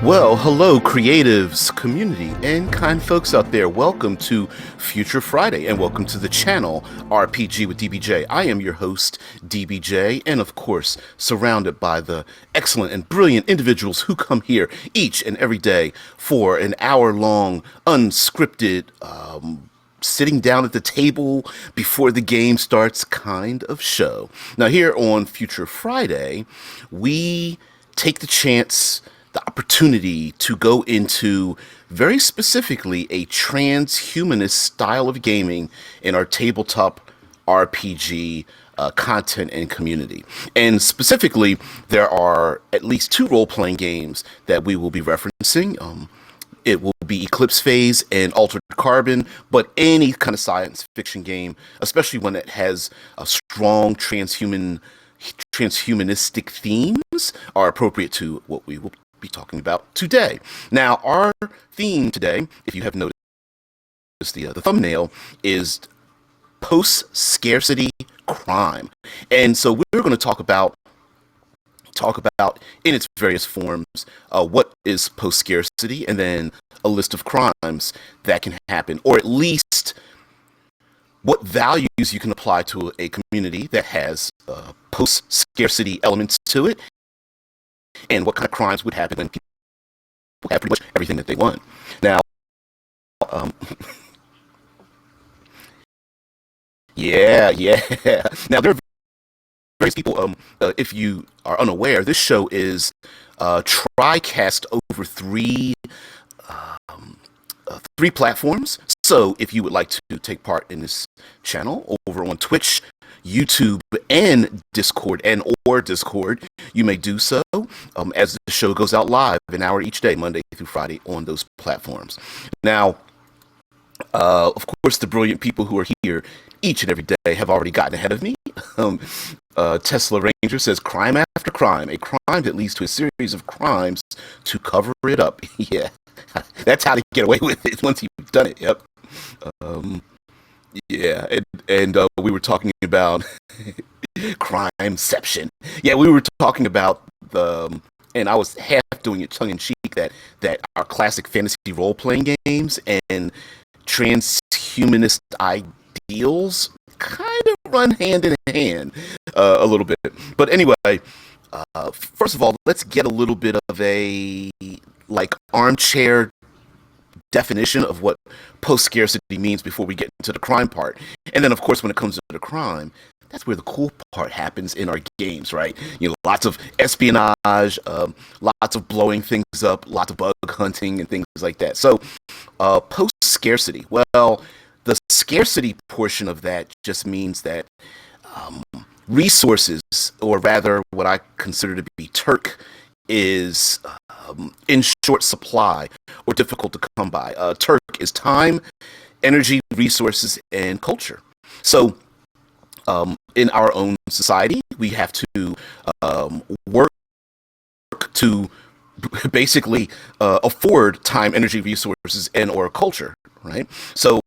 Well, hello, creatives, community, and kind folks out there. Welcome to Future Friday, and welcome to the channel RPG with DBJ. I am your host, DBJ, and of course, surrounded by the excellent and brilliant individuals who come here each and every day for an hour-long, unscripted, sitting down at the table before the game starts kind of show. Now, here on Future Friday, we take the opportunity to go into very specifically a transhumanist style of gaming in our tabletop RPG content and community. And specifically, there are at least two role-playing games that we will be referencing. It will be Eclipse Phase and Altered Carbon, but any kind of science fiction game, especially one that has a strong transhumanistic themes, are appropriate to what we will be talking about today. Now, our theme today, if you have noticed the thumbnail, is post-scarcity crime. And so we're going to talk about in its various forms what is post-scarcity, and then a list of crimes that can happen, or at least what values you can apply to a community that has post-scarcity elements to it, and what kind of crimes would happen when people have pretty much everything that they want. Now, yeah. Now, there are various people, if you are unaware, this show is tri-cast over three platforms. So if you would like to take part in this channel over on Twitch, YouTube, and Discord, you may do so as the show goes out live an hour each day, Monday through Friday, on those platforms. Now, of course, the brilliant people who are here each and every day have already gotten ahead of me. Tesla Ranger says, crime after crime, a crime that leads to a series of crimes to cover it up. Yeah, that's how to get away with it once you've done it. Yep. Yeah, and we were talking about crimeception. Yeah, we were talking about and I was half doing it tongue-in-cheek, that our classic fantasy role-playing games and transhumanist ideals kind of run hand in hand a little bit. But anyway, first of all, let's get a little bit of a armchair definition of what post-scarcity means before we get into the crime part. And then, of course, when it comes to the crime, that's where the cool part happens in our games, right? Lots of espionage, lots of blowing things up, lots of bug hunting and things like that. So, post-scarcity, well, the scarcity portion of that just means that resources, or rather what I consider to be Turk, is in short supply or difficult to come by. Turk is time, energy, resources, and culture. So in our own society, we have to work to basically afford time, energy, resources, and or culture, right? So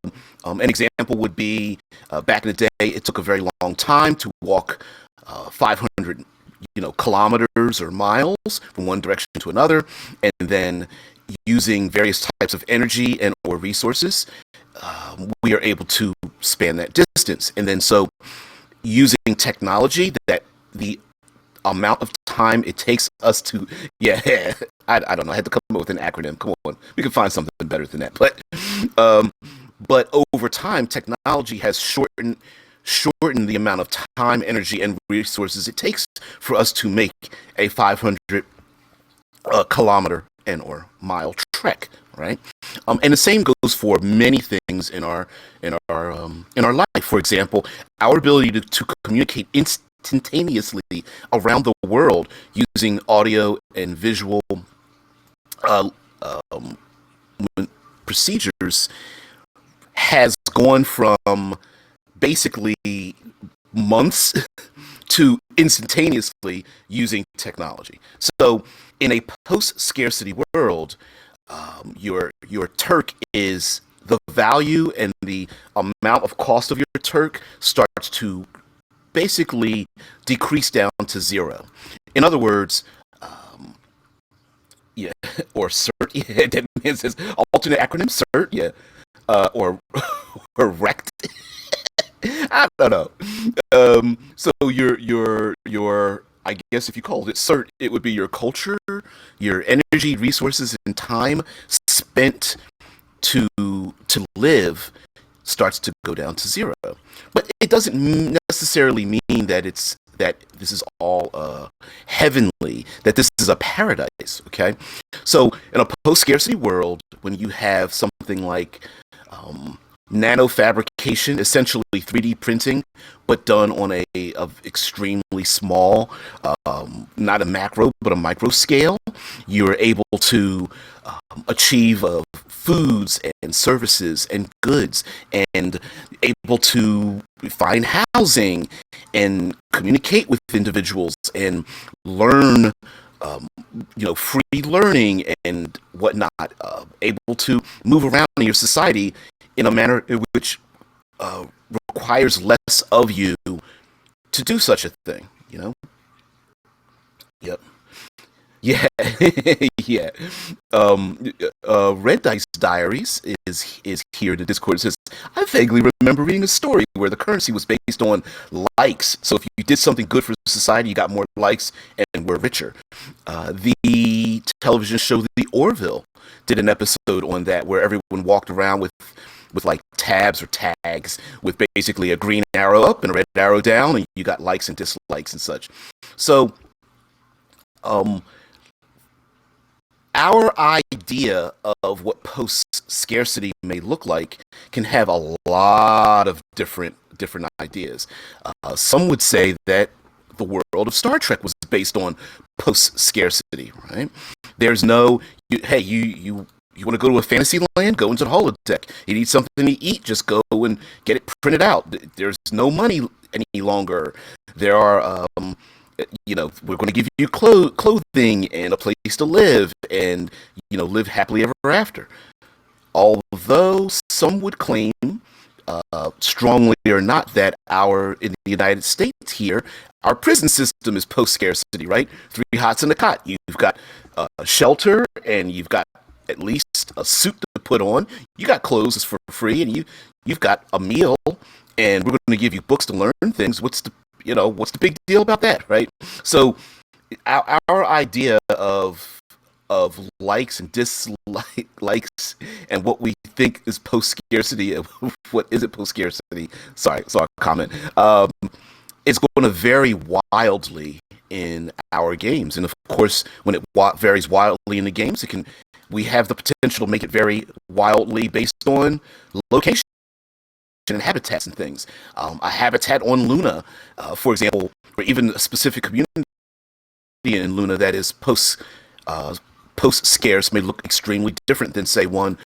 an example would be back in the day, it took a very long time to walk 500 kilometers or miles from one direction to another, and then using various types of energy and or resources, we are able to span that distance. And then so using technology, that the amount of time it takes us to, I don't know, I had to come up with an acronym. Come on, we can find something better than that. But over time, technology has shortened the amount of time, energy, and resources it takes for us to make a 500 kilometer and or mile trek, right? And the same goes for many things in our life. For example, our ability to communicate instantaneously around the world using audio and visual procedures has gone from basically months to instantaneously using technology. So in a post-scarcity world, your Turk is the value and the amount of cost of your Turk starts to basically decrease down to zero. In other words, Yeah, or CERT. Yeah, that man says alternate acronym CERT. Yeah, or or RECT. I don't know. So your I guess if you called it CERT, it would be your culture, your energy, resources, and time spent to live starts to go down to zero. But it doesn't necessarily mean that it's that this is all heavenly, that this is a paradise. Okay, so in a post-scarcity world, when you have something like nano fabrication, essentially 3D printing, but done on a of extremely small, not a macro but a micro scale, you're able to achieve foods and services and goods, and able to find housing and communicate with individuals and learn, um, free learning and whatnot, able to move around in your society in a manner in which uh, requires less of you to do such a thing. Yep. Yeah, yeah. Red Dice Diaries is here in the Discord. It says, I vaguely remember reading a story where the currency was based on likes. So if you did something good for society, you got more likes and were richer. The television show The Orville did an episode on that where everyone walked around with like tabs or tags with basically a green arrow up and a red arrow down, and you got likes and dislikes and such. So, um, our idea of what post scarcity may look like can have a lot of different ideas. Some would say that the world of Star Trek was based on post scarcity, right? There's no hey, you want to go to a fantasy land? Go into the holodeck. You need something to eat? Just go and get it printed out. There's no money any longer. There are we're going to give you clothing and a place to live, and live happily ever after. Although some would claim, strongly or not, that our in the United States here, our prison system is post scarcity, right? Three hots and a cot. You've got shelter, and you've got at least a suit to put on. You got clothes for free, and you've got a meal, and we're going to give you books to learn things. What's the big deal about that, right? So our idea of likes and dislikes and what we think is post scarcity, what isn't post scarcity. Sorry, comment. It's going to vary wildly in our games, and of course, when it varies wildly in the games, we have the potential to make it vary wildly based on location and habitats and things. A habitat on Luna, for example, or even a specific community in Luna that is post scarce may look extremely different than, say, one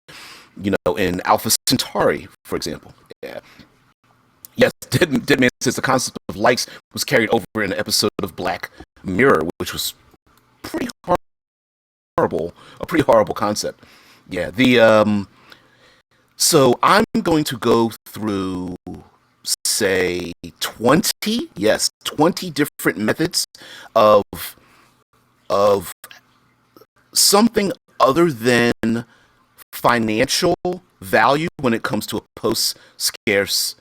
in Alpha Centauri, for example. Yeah. Yes, Deadman says the concept of likes was carried over in an episode of Black Mirror, which was pretty a pretty horrible concept. Yeah, so I'm going to go through, say, 20 different methods of of something other than financial value when it comes to a post-scarce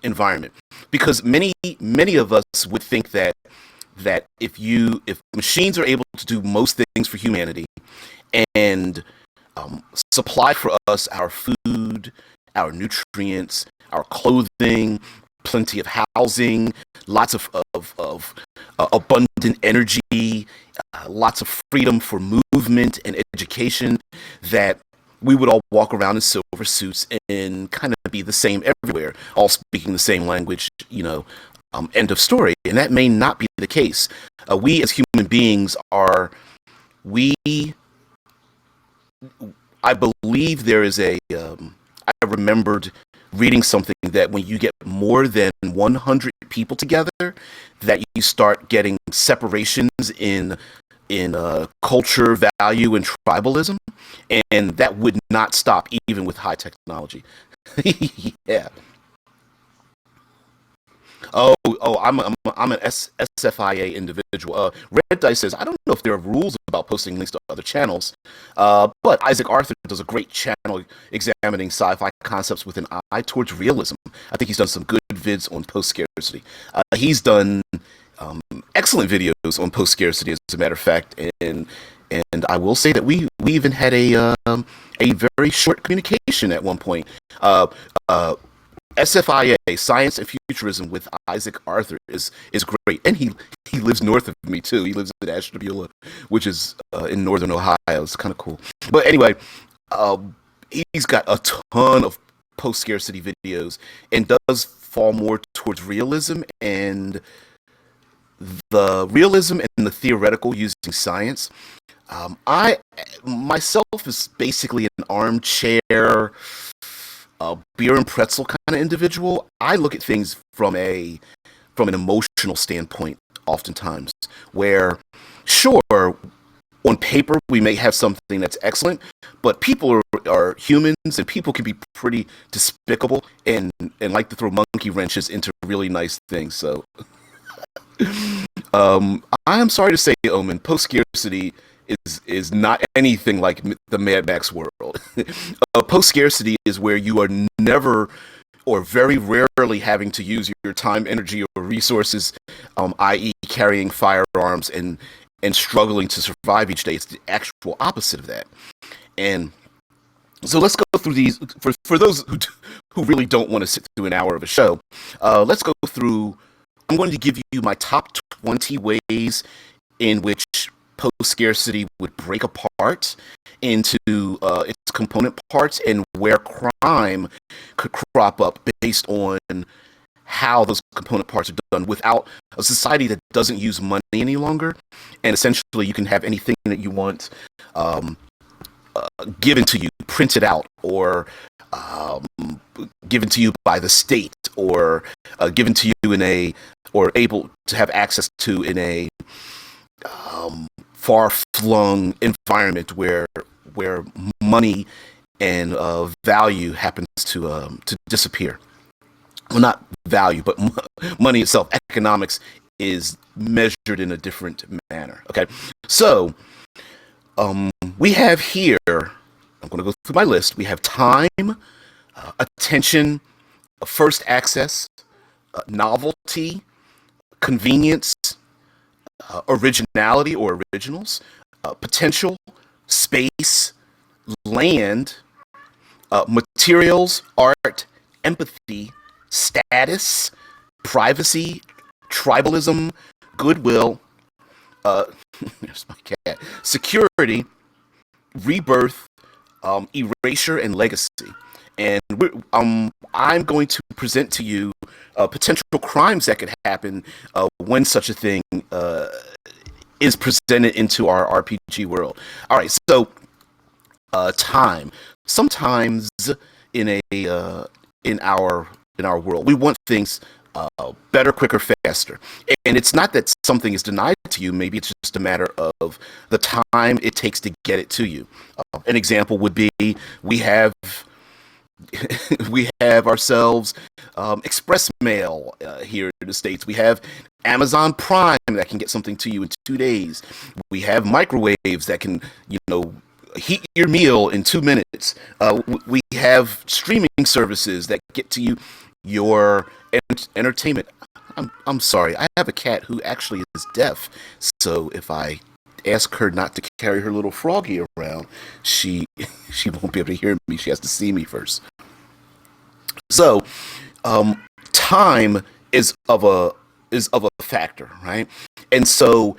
environment, because many of us would think that if machines are able to do most things for humanity and supply for us our food, our nutrients, our clothing, plenty of housing, lots of abundant energy, lots of freedom for movement and education, that we would all walk around in silver suits and kind of be the same everywhere, all speaking the same language, end of story. And that may not be the case. We as human beings we, I believe there is I remembered reading something that when you get more than 100 people together, that you start getting separations in culture, value, and tribalism, and that would not stop even with high technology. Yeah. I'm an SFIA individual. Red Dice says I don't know if there are rules about posting links to other channels, but Isaac Arthur does a great channel examining sci-fi concepts with an eye towards realism. I think he's done some good vids on post-scarcity. He's done excellent videos on post-scarcity, as a matter of fact, and I will say that we even had a very short communication at one point. Uh, SFIA, Science and Futurism with Isaac Arthur is great, and he lives north of me too. He lives in Ashtabula, which is in northern Ohio. It's kind of cool. But anyway, he's got a ton of post scarcity videos and does fall more towards realism and the theoretical using science. I myself is basically an armchair beer and pretzel kind of individual. I look at things from an emotional standpoint oftentimes, where sure, on paper we may have something that's excellent, but people are humans, and people can be pretty despicable and like to throw monkey wrenches into really nice things. So I am sorry to say, Omen, post scarcity is not anything like the Mad Max world. Post scarcity is where you are never or very rarely having to use your time, energy, or resources, i.e., carrying firearms and struggling to survive each day. It's the actual opposite of that. And so let's go through these for those who really don't want to sit through an hour of a show. Let's go through. I'm going to give you my top 20 ways in which post-scarcity would break apart into its component parts, and where crime could crop up based on how those component parts are done, without a society that doesn't use money any longer. And essentially you can have anything that you want given to you, printed out, or given to you by the state, or given to you or able to have access to in a far-flung environment where money and value happens to disappear. Well, not value, but money itself. Economics is measured in a different manner. Okay, so we have here. I'm going to go through my list. We have time, attention, first access, novelty, convenience, originality or originals, potential, space, land, materials, art, empathy, status, privacy, tribalism, goodwill, there's my cat, security, rebirth, erasure, and legacy. And I'm going to present to you potential crimes that could happen when such a thing is presented into our RPG world. All right, so time. Sometimes in our world, we want things better, quicker, faster, and it's not that something is denied to you. Maybe it's just a matter of the time it takes to get it to you. An example would be we have ourselves express mail here in the States. We have Amazon Prime that can get something to you in 2 days. We have microwaves that can, heat your meal in 2 minutes. We have streaming services that get to you your entertainment. I'm sorry. I have a cat who actually is deaf, so if I ask her not to carry her little froggy around, she won't be able to hear me. She has to see me first. So, time is of a factor, right? And so,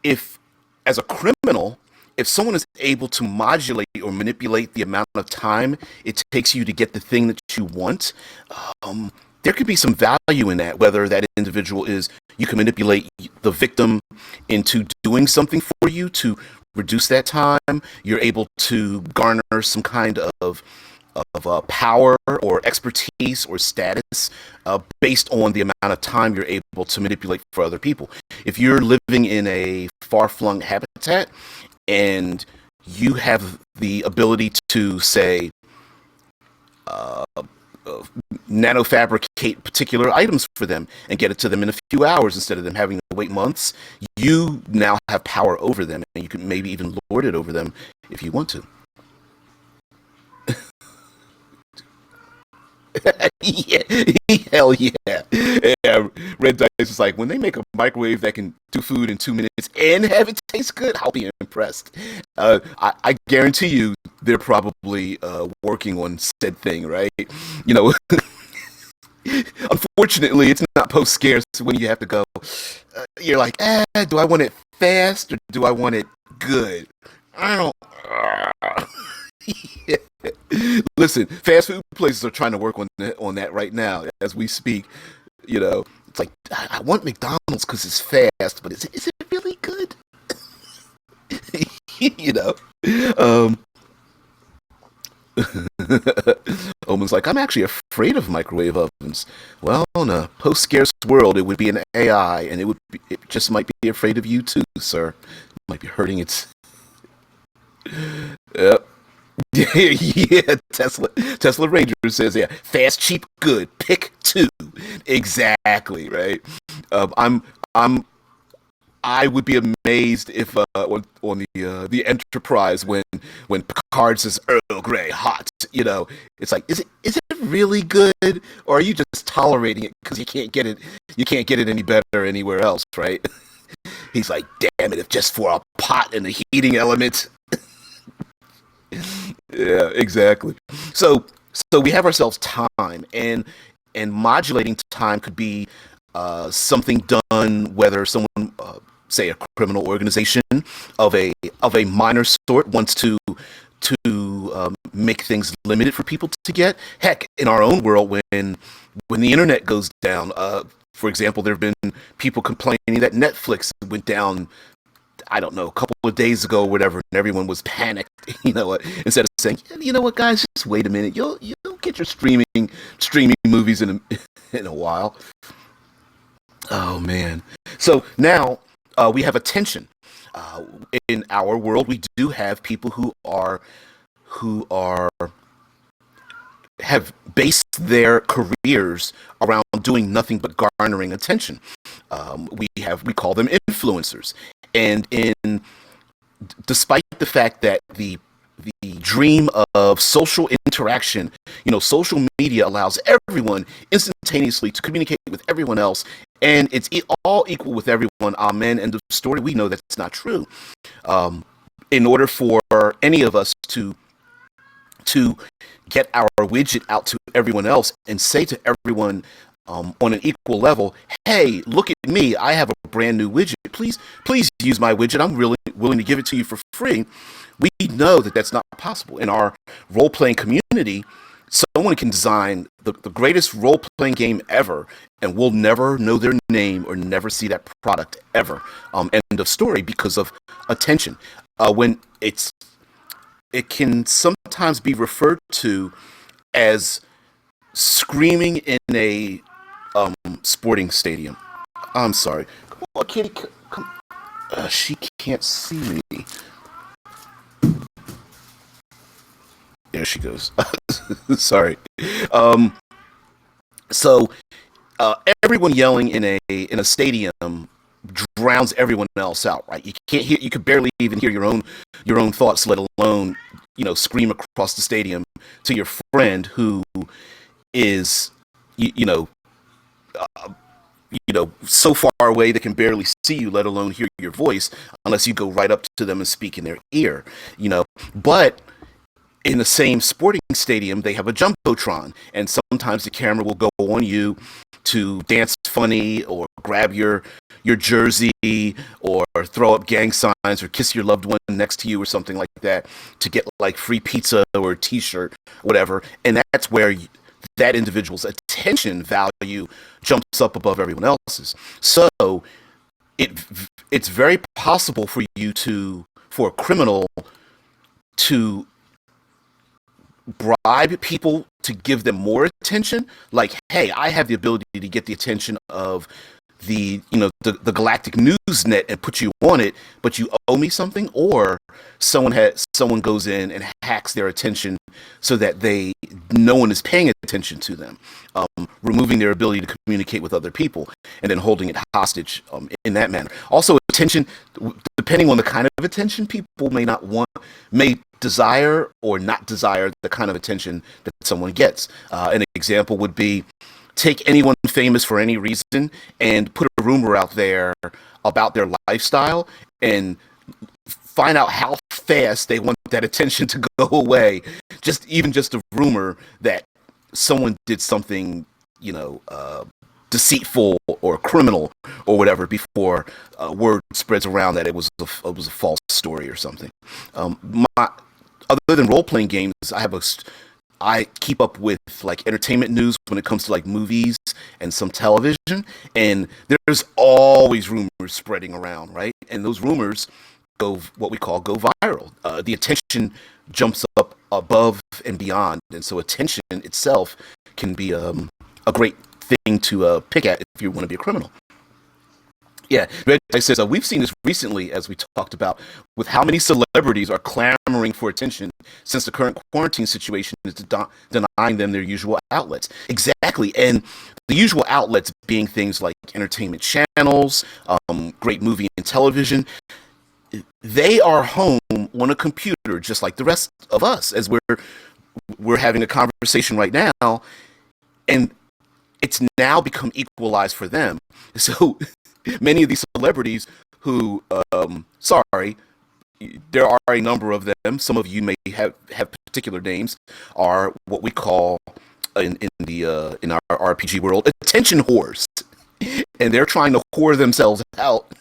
if as a criminal, if someone is able to modulate or manipulate the amount of time it takes you to get the thing that you want, there could be some value in that. Whether that individual is, you can manipulate the victim into doing something for you to reduce that time. You're able to garner some kind of power or expertise or status based on the amount of time you're able to manipulate for other people. If you're living in a far-flung habitat and you have the ability to, say, nanofabricate particular items for them and get it to them in a few hours instead of them having to wait months. You now have power over them, and you can maybe even lord it over them if you want to. Yeah, hell yeah. Yeah, Red Dice is like, when they make a microwave that can do food in 2 minutes and have it taste good, I'll be impressed. I guarantee you they're probably working on said thing, right? You know, unfortunately, it's not post scarce when you have to go. You're like, do I want it fast or do I want it good? I don't. Yeah. Listen, fast food places are trying to work on that right now as we speak. You know, it's like I want McDonald's because it's fast, but is it really good? You know, um, Omen's like, I'm actually afraid of microwave ovens. Well, in a post-scarce world, it would be an AI, and it just might be afraid of you too, sir. It might be hurting its. Yep. Yeah, Tesla Ranger says, yeah, fast, cheap, good. Pick two. Exactly, right. I'm I would be amazed if on the Enterprise when Picard says Earl Grey hot, it's like is it really good, or are you just tolerating it because you can't get it any better anywhere else, right? He's like, damn it, if just for a pot and a heating element. Yeah, exactly. So we have ourselves time, and modulating time could be something done, whether someone, say, a criminal organization of a minor sort wants to make things limited for people to get. Heck, in our own world, when the internet goes down, for example, there have been people complaining that Netflix went down, I don't know, a couple of days ago or whatever, and everyone was panicked. Instead of saying, you know what, guys, just wait a minute, you'll get your streaming movies in a while. Oh man. So now we have attention. Uh, in our world, we do have people who are have based their careers around doing nothing but garnering attention. We call them influencers, and in despite the fact that the dream of social interaction, social media allows everyone instantaneously to communicate with everyone else, and it's all equal with everyone. Amen. End of story. We know that's not true. In order for any of us to get our widget out to everyone else and say to everyone, on an equal level, hey, look at me, I have a brand new widget, please use my widget, I'm really willing to give it to you for free. We know that that's not possible. In our role-playing community, someone can design the greatest role-playing game ever, and we'll never know their name or never see that product ever. End of story, because of attention. When it can sometimes be referred to as screaming in a sporting stadium. I'm sorry. Come on, kitty. Come. She can't see me. There she goes. Sorry. Um, so everyone yelling in a stadium drowns everyone else out, right? You can't hear. You could barely even hear your own thoughts, let alone scream across the stadium to your friend who is uh, so far away they can barely see you, let alone hear your voice, unless you go right up to them and speak in their ear. But in the same sporting stadium, they have a jumbotron, and sometimes the camera will go on you to dance funny or grab your jersey or throw up gang signs or kiss your loved one next to you or something like that to get like free pizza or a t-shirt, whatever. And that's where that individual's attention value jumps up above everyone else's. So it's very possible for a criminal to bribe people to give them more attention. Like, hey, I have the ability to get the attention of the galactic news net and put you on it, but you owe me something. Or someone goes in and hacks their attention so that no one is paying attention to them, removing their ability to communicate with other people, and then holding it hostage in that manner. Also, attention, depending on the kind of attention, people may desire or not desire the kind of attention that someone gets. An example would be, take anyone famous for any reason and put a rumor out there about their lifestyle and find out how fast they want that attention to go away. Just a rumor that someone did something, deceitful or criminal or whatever, before word spreads around that it was a false story or something. Other than role playing games, I keep up with like entertainment news when it comes to like movies and some television, and there's always rumors spreading around, right? And those rumors go viral. The attention jumps up above and beyond, and so attention itself can be a great thing to pick at if you want to be a criminal. Yeah, Red says we've seen this recently, as we talked about, with how many celebrities are clamoring for attention since the current quarantine situation is denying them their usual outlets. Exactly, and the usual outlets being things like entertainment channels, great movie and television. They are home on a computer, just like the rest of us, as we're having a conversation right now, and it's now become equalized for them. So many of these celebrities who, sorry, there are a number of them. Some of you may have particular names. Are what we call in our RPG world attention whores, and they're trying to whore themselves out.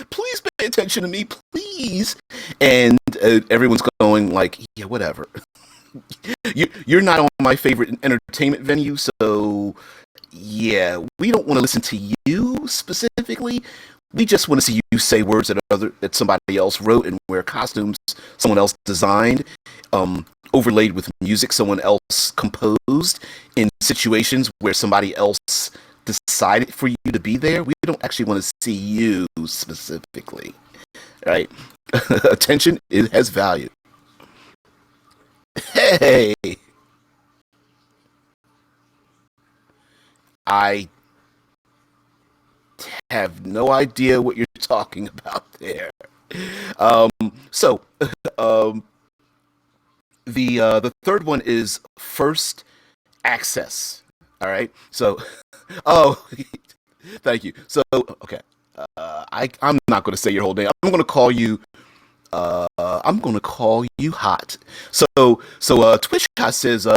Please pay attention to me, please. And everyone's going like, yeah, whatever. You're not on my favorite entertainment venue, so yeah, we don't want to listen to you specifically. We just want to see you say words that somebody else wrote and wear costumes someone else designed, overlaid with music someone else composed in situations where somebody else decided for you to be there. We don't actually want to see you specifically, right? Attention, it has value. Hey, I have no idea what you're talking about there. Um, so, um, the third one is first access. All right. So, oh, thank you. So, okay. I'm not going to say your whole name. I'm going to call you Hot. Twitch Hot says,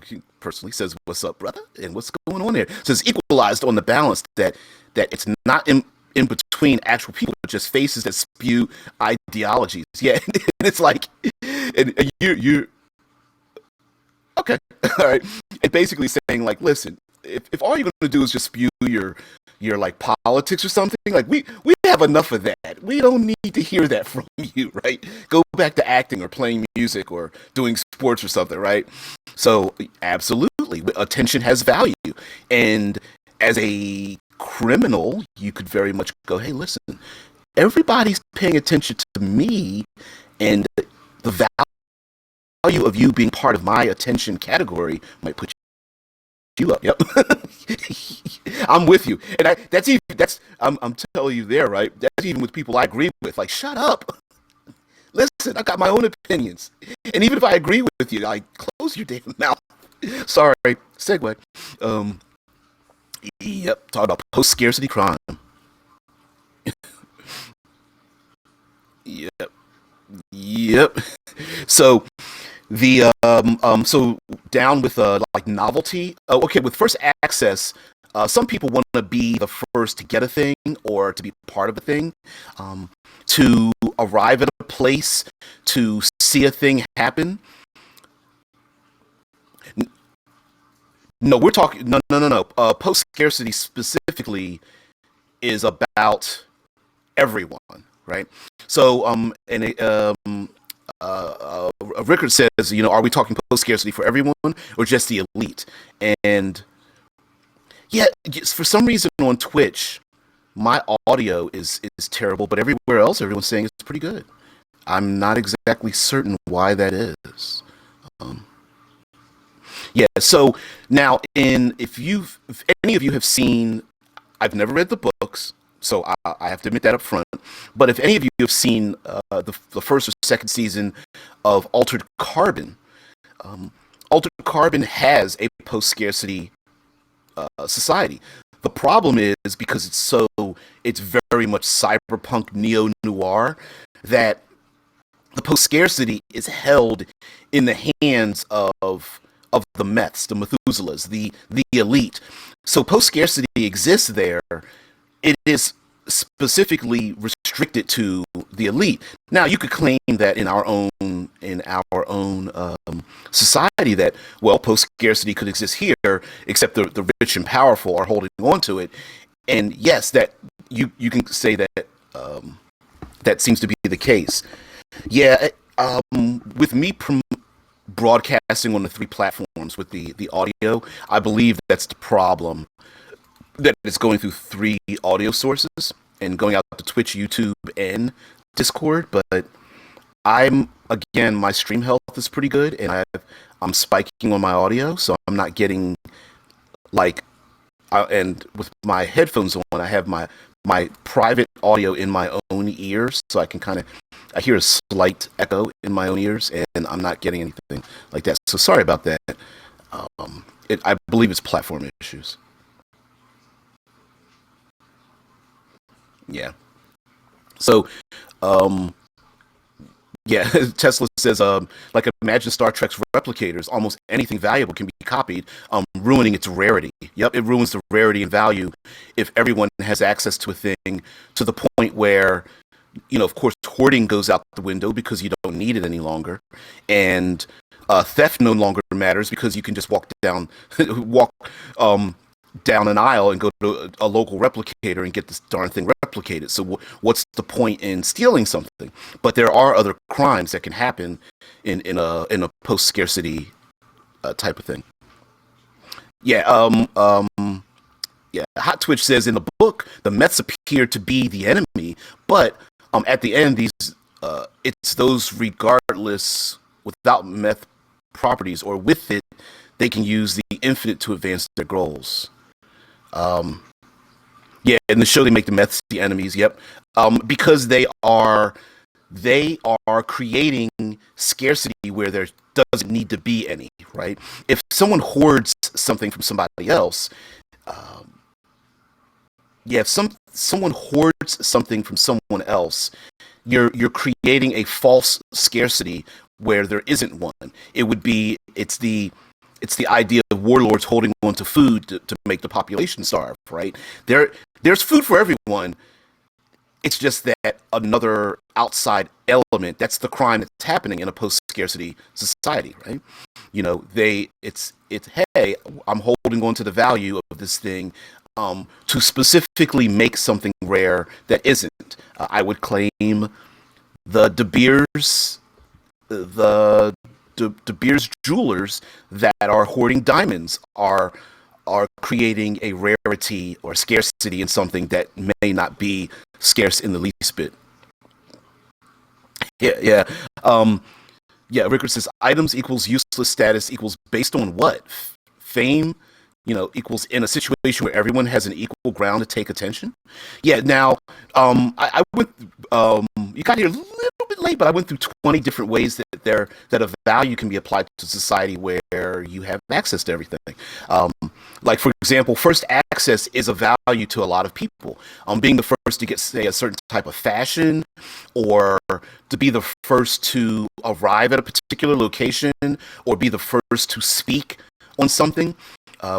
he personally says, "What's up, brother?" And what's going on there? It says equalized on the balance that it's not in between actual people, but just faces that spew ideologies. Yeah, and it's like, and you okay, all right, and basically saying like, listen, if all you're going to do is just spew your like politics or something, like we have enough of that. We don't need to hear that from you, right? Go back to acting or playing music or doing sports or something, right? So absolutely, attention has value, and as a criminal, you could very much go, hey, listen, everybody's paying attention to me, and the value of you being part of my attention category might put you up. Yep. I'm with you, and I'm telling you there, right? That's even with people I agree with. Like, shut up. Listen, I got my own opinions, and even if I agree with you, like, close your damn mouth. Sorry, segue. Um, yep, talk about post-scarcity crime. Yep, yep. So so down with like novelty. Oh, okay, with first access, some people want to be the first to get a thing or to be part of a thing, to arrive at a place, to see a thing happen. No, we're talking no. Post scarcity specifically is about everyone, right? So Rickard says, are we talking post scarcity for everyone or just the elite? And yeah, for some reason on Twitch, my audio is terrible, but everywhere else, everyone's saying it's pretty good. I'm not exactly certain why that is. Um, yeah. So now, if any of you have seen, I've never read the books, so I have to admit that up front. But if any of you have seen the first or second season of Altered Carbon, um, Altered Carbon has a post-scarcity society. The problem is because it's very much cyberpunk neo noir that the post scarcity is held in the hands of the Meths, the Methuselahs, the elite. So post scarcity exists there. It is specifically restricted to the elite. Now you could claim that in our own society that well post scarcity could exist here, except the rich and powerful are holding on to it. And yes, that you can say that that seems to be the case. Yeah, with me broadcasting on the three platforms with the audio, I believe that's the problem. That it's going through three audio sources and going out to Twitch, YouTube, and Discord. But my stream health is pretty good, and I'm spiking on my audio, so I'm not getting like and with my headphones on, I have my private audio in my own ears, so I hear a slight echo in my own ears, and I'm not getting anything like that. So sorry about that. I believe it's platform issues. Yeah. So, um, yeah, Tesla says, like imagine Star Trek's replicators. Almost anything valuable can be copied, ruining its rarity. Yep, it ruins the rarity and value if everyone has access to a thing to the point where, of course, hoarding goes out the window because you don't need it any longer, and theft no longer matters because you can just walk um, down an aisle and go to a local replicator and get this darn thing replicated. So what's the point in stealing something? But there are other crimes that can happen in a post scarcity type of thing. Yeah. Yeah. Hot Twitch says in the book the Mets appear to be the enemy, but at the end it's those regardless without meth properties or with it they can use the infinite to advance their goals. Um, yeah, in the show they make the Mets the enemies. Yep, because they are creating scarcity where there doesn't need to be any. Right? If someone hoards something from somebody else, um, yeah, if someone hoards something from someone else, you're creating a false scarcity where there isn't one. It's the idea of warlords holding on to food to make the population starve, right? There's food for everyone. It's just that another outside element, that's the crime that's happening in a post-scarcity society, right? It's hey, I'm holding on to the value of this thing to specifically make something rare that isn't. I would claim the De Beers, the De Beers jewelers that are hoarding diamonds are creating a rarity or scarcity in something that may not be scarce in the least bit. Yeah, yeah. Yeah, Rickard says items equals useless status equals based on what? Fame, equals in a situation where everyone has an equal ground to take attention. Yeah, now, I went, you got here a little bit late, but I went through 20 different ways that a value can be applied to society where you have access to everything. Um, like, for example, first access is a value to a lot of people. Being the first to get, say, a certain type of fashion or to be the first to arrive at a particular location or be the first to speak on something.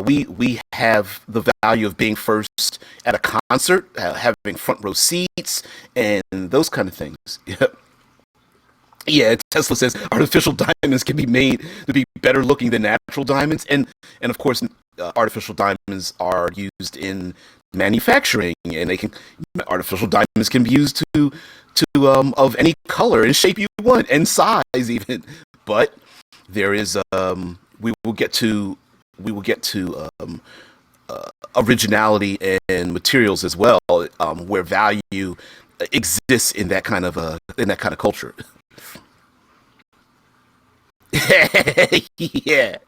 We have the value of being first at a concert, having front row seats, and those kind of things. Yep. Yeah, Tesla says artificial diamonds can be made to be better looking than natural diamonds, and of course, artificial diamonds are used in manufacturing, and artificial diamonds can be used to of any color and shape you want and size even. But there is we will get to originality and materials as well, where value exists in that kind of culture. Yeah,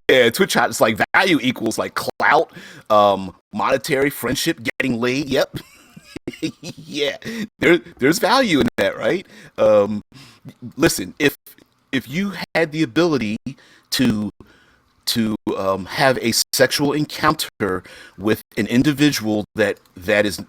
yeah. Twitch hot is like value equals like clout, monetary, friendship, getting laid. Yep. Yeah, there's value in that, right? Um, Listen, if you had the ability to have a sexual encounter with an individual that is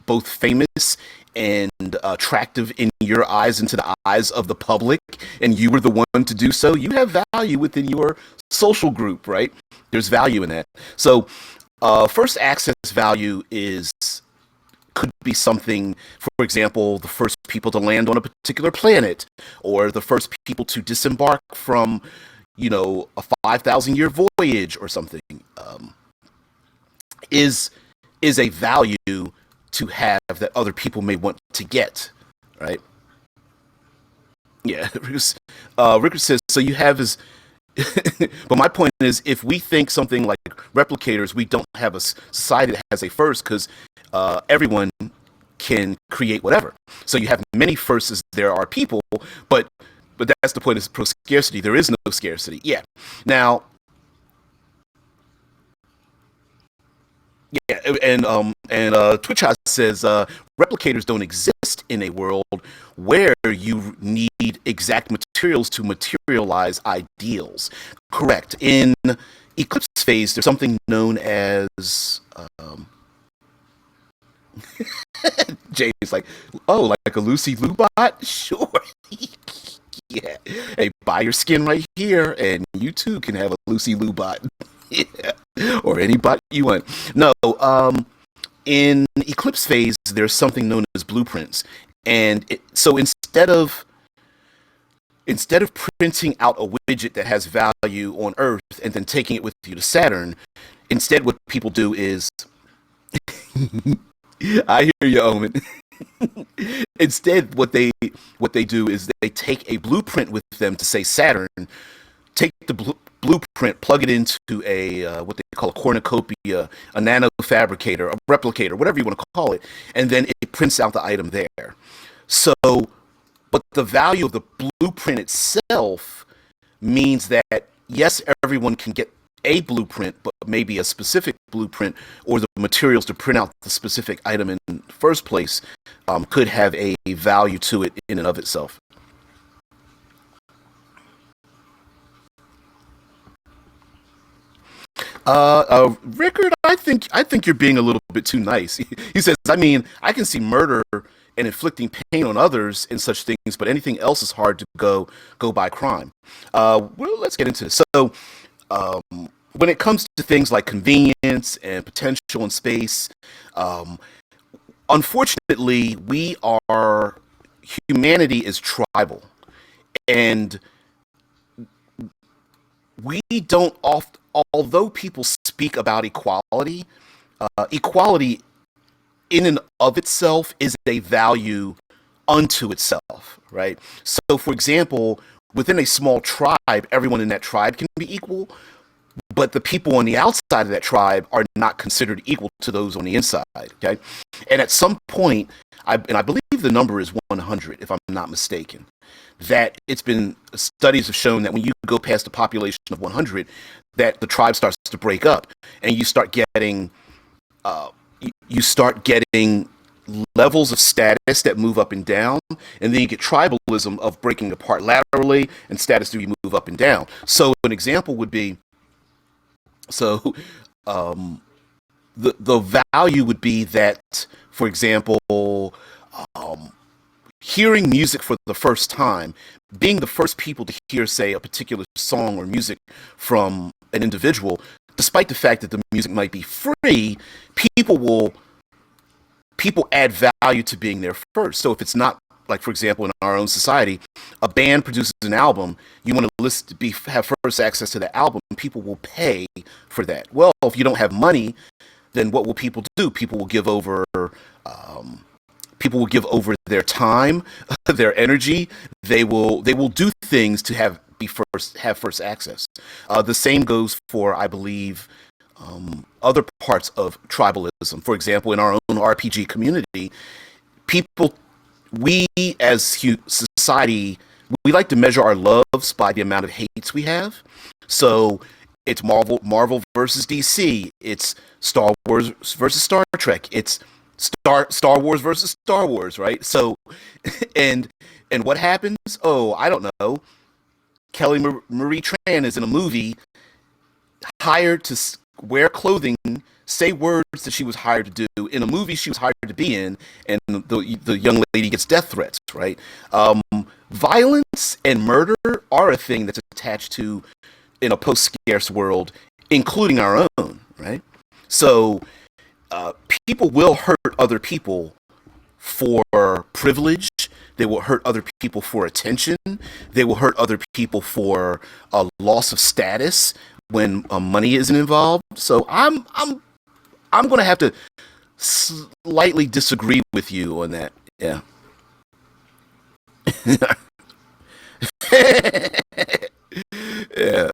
both famous and attractive in your eyes and to the eyes of the public, and you were the one to do so, you have value within your social group, right? There's value in that. So, first access value is could be something, for example, the first people to land on a particular planet, or the first people to disembark from, a 5,000 year voyage or something, is is a value to have that other people may want to get, right? Yeah, Rickard says so. You have is, but my point is, if we think something like replicators, we don't have a society that has a first because everyone can create whatever. So you have many firsts as there are people, but that's the point is pro scarcity. There is no scarcity. Yeah. Now, yeah, and Twitch says replicators don't exist in a world where you need exact materials to materialize ideals. Correct. In Eclipse phase, there's something known as James like, oh, like a Lucy Lou bot? Sure. Yeah. Hey, buy your skin right here, and you too can have a Lucy Lou bot. Yeah. Or any bot you want. No, in Eclipse phase, there's something known as blueprints, and so instead of printing out a widget that has value on Earth and then taking it with you to Saturn, instead what people do is, I hear you, Omen. Instead, what they do is they take a blueprint with them to say Saturn, take the blueprint, plug it into a what they call a cornucopia, a nano fabricator, a replicator, whatever you want to call it, and then it prints out the item there. So, but the value of the blueprint itself means that yes, everyone can get a blueprint, but maybe a specific blueprint or the materials to print out the specific item in the first place could have a value to it in and of itself. Rickard, I think you're being a little bit too nice. He says, I mean, I can see murder and inflicting pain on others and such things, but anything else is hard to go by crime. Well, let's get into this. So, um, when it comes to things like convenience and potential in space, um, unfortunately, humanity is tribal, and we don't oft although people speak about equality, equality in and of itself is a value unto itself, right? So for example, within a small tribe, everyone in that tribe can be equal, but the people on the outside of that tribe are not considered equal to those on the inside, okay? And at some point, I believe the number is 100 if I'm not mistaken, that it's been studies have shown that when you go past a population of 100, that the tribe starts to break up, and uh, you start getting levels of status that move up and down, and then you get tribalism of breaking apart laterally, and status do you move up and down. So an example would be, so um, the value would be that, for example, um, hearing music for the first time, being the first people to hear, say, a particular song or music from an individual, despite the fact that the music might be free, people will people add value to being there first. So if it's not, like for example in our own society, a band produces an album, you want to have first access to the album, people will pay for that. Well, if you don't have money, then what will people do? Um, People will give over their time, their energy. They will do things to have first access. The same goes for, I believe, other parts of tribalism. For example, in our own RPG community, people we as society we like to measure our loves by the amount of hates we have. So it's Marvel versus DC. It's Star Wars versus Star Trek. It's Star Wars versus Star Wars, right? So and and what happens? Oh, I don't know. Marie Tran is in a movie hired to wear clothing, say words that she was hired to do in a movie she was hired to be in, and the young lady gets death threats, right? Um, Violence and murder are a thing that's attached to in a post-scarce world, including our own, right? So uh, people will hurt other people for privilege. They will hurt other people for attention. They will hurt other people for a loss of status when money isn't involved. So I'm going to have to slightly disagree with you on that. Yeah. Yeah.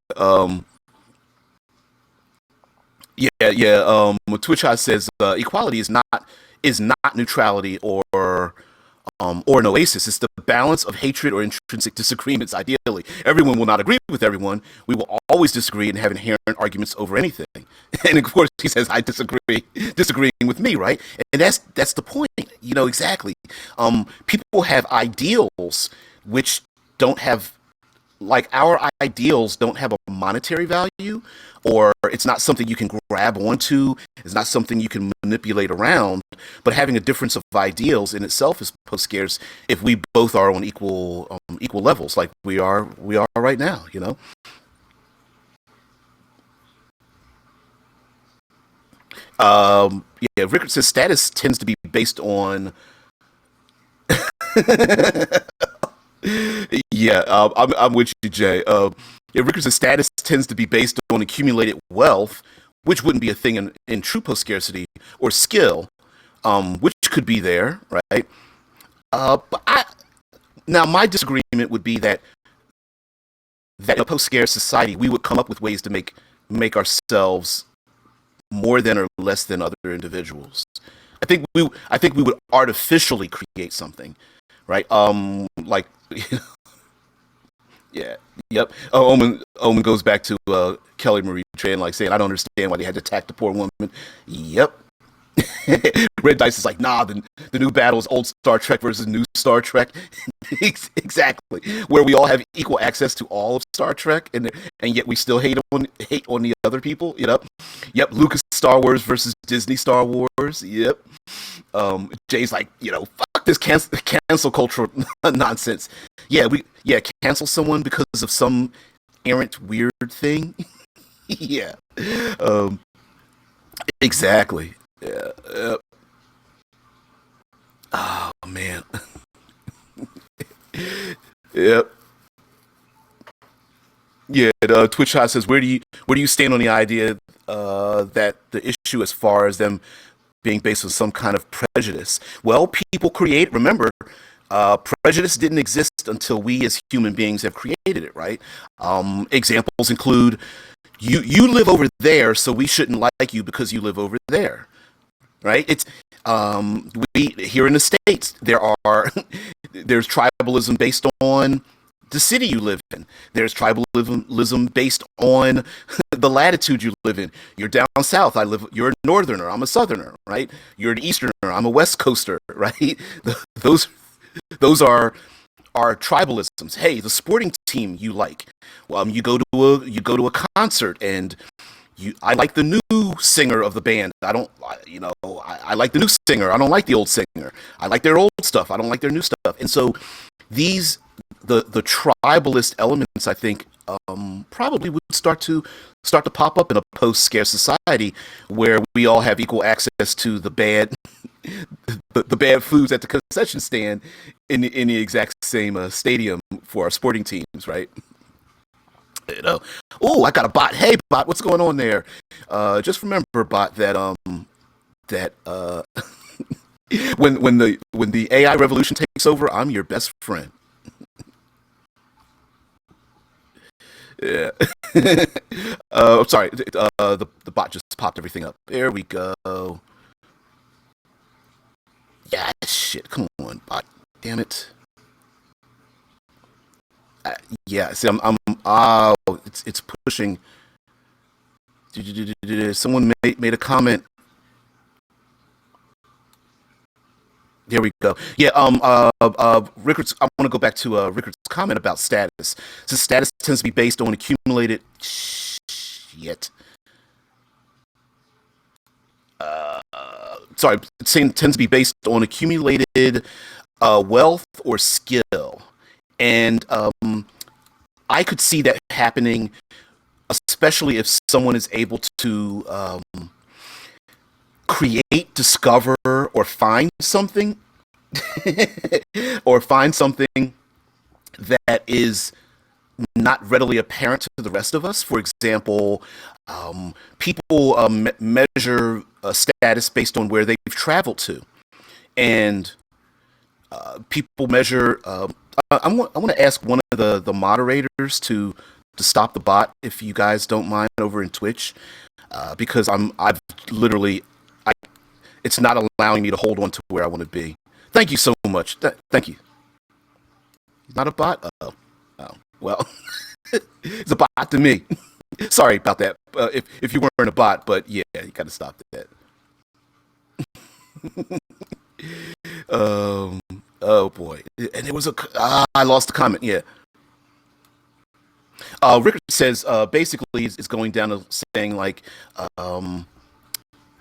Yeah. Twitch High says equality is not neutrality or an oasis. It's the balance of hatred or intrinsic disagreements. Ideally, everyone will not agree with everyone. We will always disagree and have inherent arguments over anything. And of course, he says, "I disagree, disagreeing with me," right? And that's the point. You know exactly. People have ideals which don't have like our ideals don't have a monetary value, or it's not something you can grab onto, it's not something you can manipulate around. But having a difference of ideals in itself is post scarce if we both are on equal levels, like we are right now, you know. Yeah, Rickard says status tends to be based on yeah, I'm with you, Jay. Yeah, Rickerson's status tends to be based on accumulated wealth, which wouldn't be a thing in true post scarcity, or skill, which could be there, right? But now my disagreement would be that in a post scarce society, we would come up with ways to make ourselves more than or less than other individuals. I think we would artificially create something, right? Like yeah, yep. Omen goes back to Kelly Marie Tran, like saying, "I don't understand why they had to attack the poor woman." Yep. Red Dice is like, nah, the new battle is old Star Trek versus new Star Trek. Exactly, where we all have equal access to all of Star Trek, and yet we still hate on the other people. Yep. Lucas Star Wars versus Disney Star Wars. Yep. Jay's like, fuck this cancel culture nonsense. Cancel someone because of some errant weird thing. Yeah. Um, exactly. Yeah. Oh man. Yep. Yeah. Twitch Hot says, where do you stand on the idea that the issue as far as them being based on some kind of prejudice? Well, people create. Remember, prejudice didn't exist until we as human beings have created it, right? Examples include you live over there, so we shouldn't like you because you live over there, right? It's we here in the states there are there's tribalism based on the city you live in. There's tribalism based on the latitude you live in. You're down south. You're a northerner. I'm a southerner, right? You're an easterner. I'm a west coaster, right? Those those are tribalisms. Hey, the sporting team you like. You go to a concert and I like the new singer of the band. I like the new singer. I don't like the old singer. I like their old stuff. I don't like their new stuff. And so these the tribalist elements, I think, probably would start to pop up in a post scarce society where we all have equal access to the bad the bad foods at the concession stand in the exact same stadium for our sporting teams, right? You know, oh, I got a bot. Hey, bot, what's going on there? Just remember, bot, that when the AI revolution takes over, I'm your best friend. Yeah. I'm sorry. The bot just popped everything up. There we go. Yeah, shit. Come on, bot. Damn it. Yeah. See, it's pushing. Someone made a comment. Here we go. Yeah. Rickard's. I want to go back to Rickard's comment about status. Since status tends to be based on accumulated shit. Sorry, it tends to be based on accumulated wealth or skill, and I could see that happening, especially if someone is able to create, discover, or find something, or find something that is not readily apparent to the rest of us. For example, people measure status based on where they've traveled to, and people measure. I want to ask one of the moderators to stop the bot, if you guys don't mind, over in Twitch, because I've literally it's not allowing me to hold on to where I want to be. Thank you so much. Thank you. Not a bot. Oh well, it's a bot to me. Sorry about that. If you weren't a bot, but yeah, you got to stop that. Oh boy, and there was I lost the comment. Yeah. Rickard says basically is going down to saying like,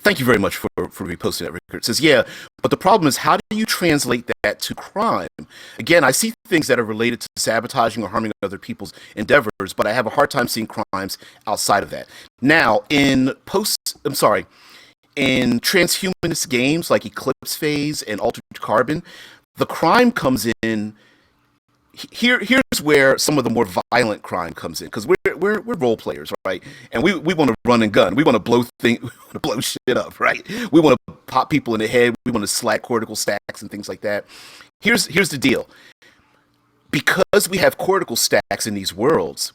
thank you very much for reposting that, Rickard. It says, yeah, but the problem is, how do you translate that to crime? Again, I see things that are related to sabotaging or harming other people's endeavors, but I have a hard time seeing crimes outside of that. Now, in transhumanist games like Eclipse Phase and Altered Carbon, the crime comes in. Here's where some of the more violent crime comes in, because we're role players, right? And we want to run and gun. We want to we want to blow shit up, right? We want to pop people in the head. We want to slack cortical stacks and things like that. Here's the deal. Because we have cortical stacks in these worlds,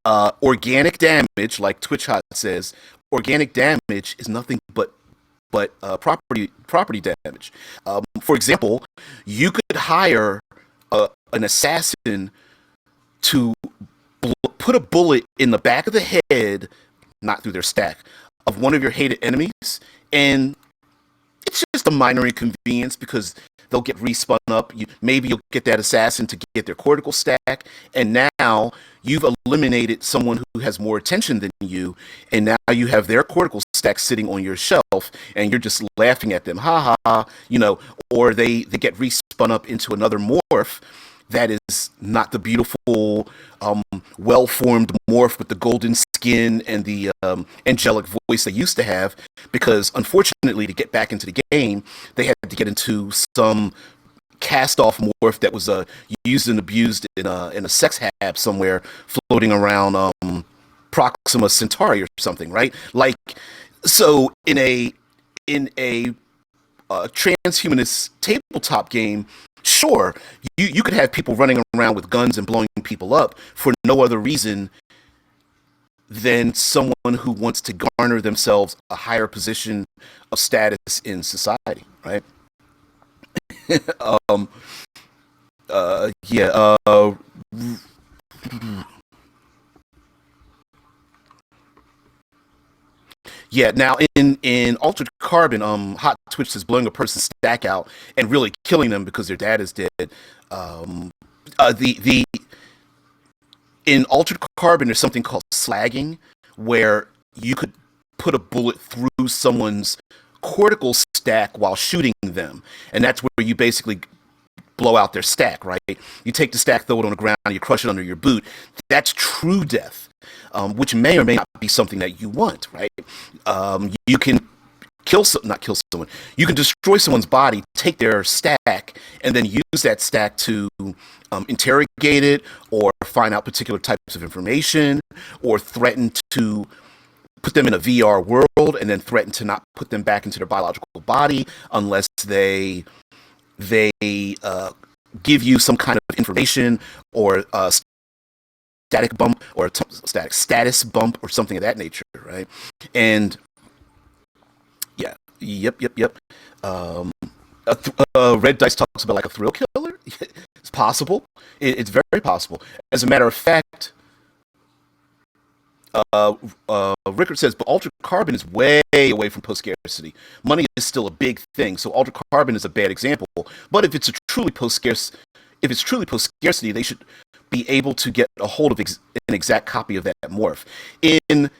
organic damage, like Twitch Hot says, organic damage is nothing but property damage. For example, you could hire an assassin to put a bullet in the back of the head, not through their stack, of one of your hated enemies, and it's just a minor inconvenience because they'll get respun up. Maybe you'll get that assassin to get their cortical stack, and now you've eliminated someone who has more attention than you, and now you have their cortical stack sitting on your shelf, and you're just laughing at them, ha ha, or they get respun up into another morph that is not the beautiful, well-formed morph with the golden skin and the angelic voice they used to have, because unfortunately, to get back into the game, they had to get into some cast-off morph that was used and abused in a sex hab somewhere, floating around Proxima Centauri or something, right? Like, so in a transhumanist tabletop game, sure, you could have people running around with guns and blowing people up for no other reason than someone who wants to garner themselves a higher position of status in society, right? Yeah. Yeah, now in Altered Carbon, Hot Twitch says blowing a person's stack out and really killing them because their dad is dead. The in Altered Carbon, there's something called slagging, where you could put a bullet through someone's cortical stack while shooting them, and that's where you basically blow out their stack, right? You take the stack, throw it on the ground, you crush it under your boot. That's true death, which may or may not be something that you want, right? You can not kill someone. You can destroy someone's body, take their stack, and then use that stack to interrogate it, or find out particular types of information, or threaten to put them in a VR world, and then threaten to not put them back into their biological body unless they give you some kind of information, or static bump, or static status bump, or something of that nature, right? And yeah, yep. Red Dice talks about like a thrill killer. It's possible. It's very possible. As a matter of fact, Rickard says, but altered carbon is way away from post-scarcity. Money is still a big thing, so altered carbon is a bad example. But if it's a truly if it's truly post-scarcity, they should be able to get a hold of an exact copy of that morph. In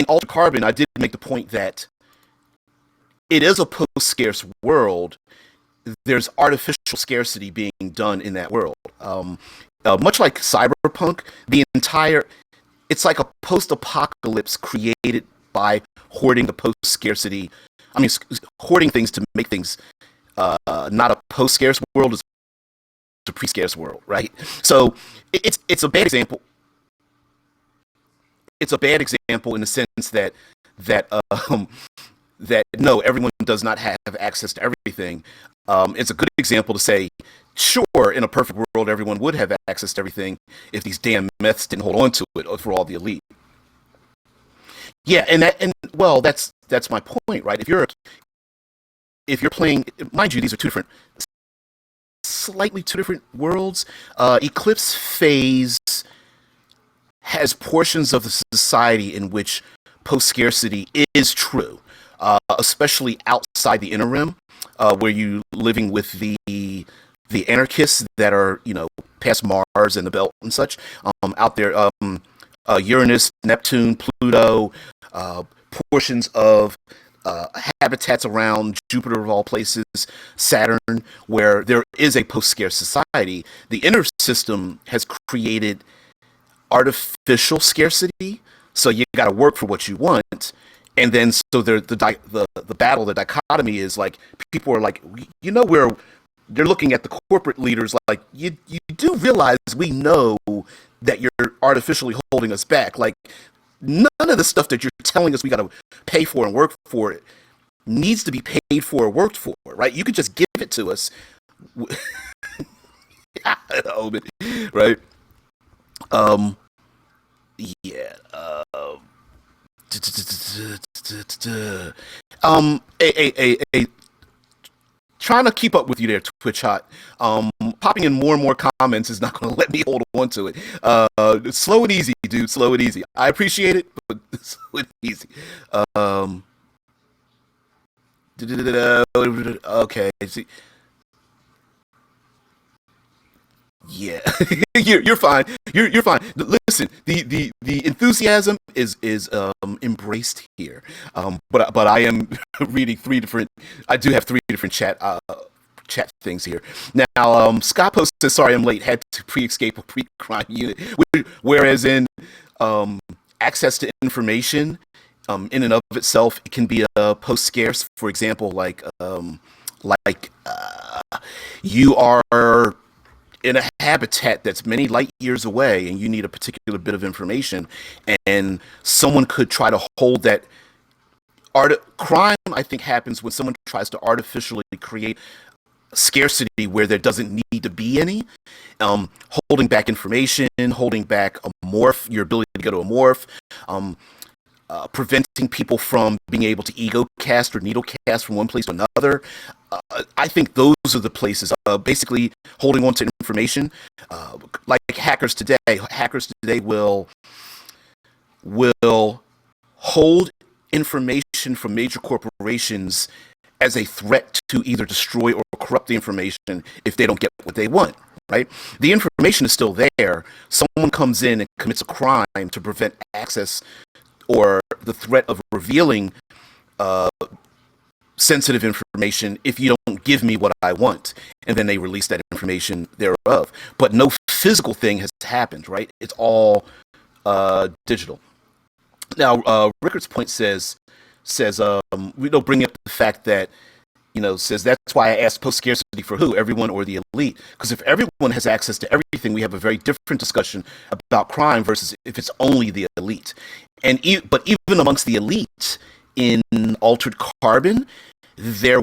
altered carbon, I did make the point that it is a post-scarce world. There's artificial scarcity being done in that world. Much like cyberpunk, it's like a post-apocalypse created by hoarding the post-scarcity. I mean, hoarding things to make things not a post-scarce world, it's a pre-scarce world, right? So it's a bad example. It's a bad example in the sense that that no, everyone does not have access to everything. It's a good example to say, sure, in a perfect world, everyone would have access to everything if these damn myths didn't hold on to it for all the elite. Yeah, and well, that's my point, right? If you're playing, mind you, these are slightly two different worlds. Eclipse phase has portions of the society in which post-scarcity is true, especially outside the inner rim, where you living with the anarchists that are, past Mars and the belt and such, out there, Uranus, Neptune, Pluto, portions of habitats around Jupiter of all places, Saturn, where there is a post-scarce society. The inner system has created artificial scarcity, so you got to work for what you want. And then so the battle, the dichotomy is like, people are like, where they're looking at the corporate leaders like, you do realize we know that you're artificially holding us back. Like, none of the stuff that you're telling us we got to pay for and work for it needs to be paid for or worked for, right? You could just give it to us. Right? Yeah. Trying to keep up with you there, Twitch Hot. Popping in more and more comments is not going to let me hold on to it. Slow and easy, dude. Slow and easy. I appreciate it, but slow and easy. Okay. See. Yeah, you're fine. You're fine. Listen, the enthusiasm is embraced here. But I am reading I do have three different chat things here. Now, Scott Post says, "Sorry, I'm late. Had to pre-escape a pre-crime unit." Whereas in access to information, in and of itself, it can be a post-scarce. For example, you are in a habitat that's many light years away and you need a particular bit of information, and someone could try to hold that crime. I think happens when someone tries to artificially create scarcity where there doesn't need to be any, holding back information, holding back a morph, your ability to go to a morph, preventing people from being able to ego cast or needle cast from one place to another. I think those are the places, basically holding on to information, like hackers today. Hackers today will hold information from major corporations as a threat to either destroy or corrupt the information if they don't get what they want, right? The information is still there. Someone comes in and commits a crime to prevent access or the threat of revealing sensitive information if you don't give me what I want, and then they release that information thereof. But no physical thing has happened, right? It's all digital. Now, Rickard's point says we don't bring up the fact that, says that's why I asked post-scarcity for who, everyone or the elite? Because if everyone has access to everything, we have a very different discussion about crime versus if it's only the elite. But even amongst the elite in Altered Carbon, there's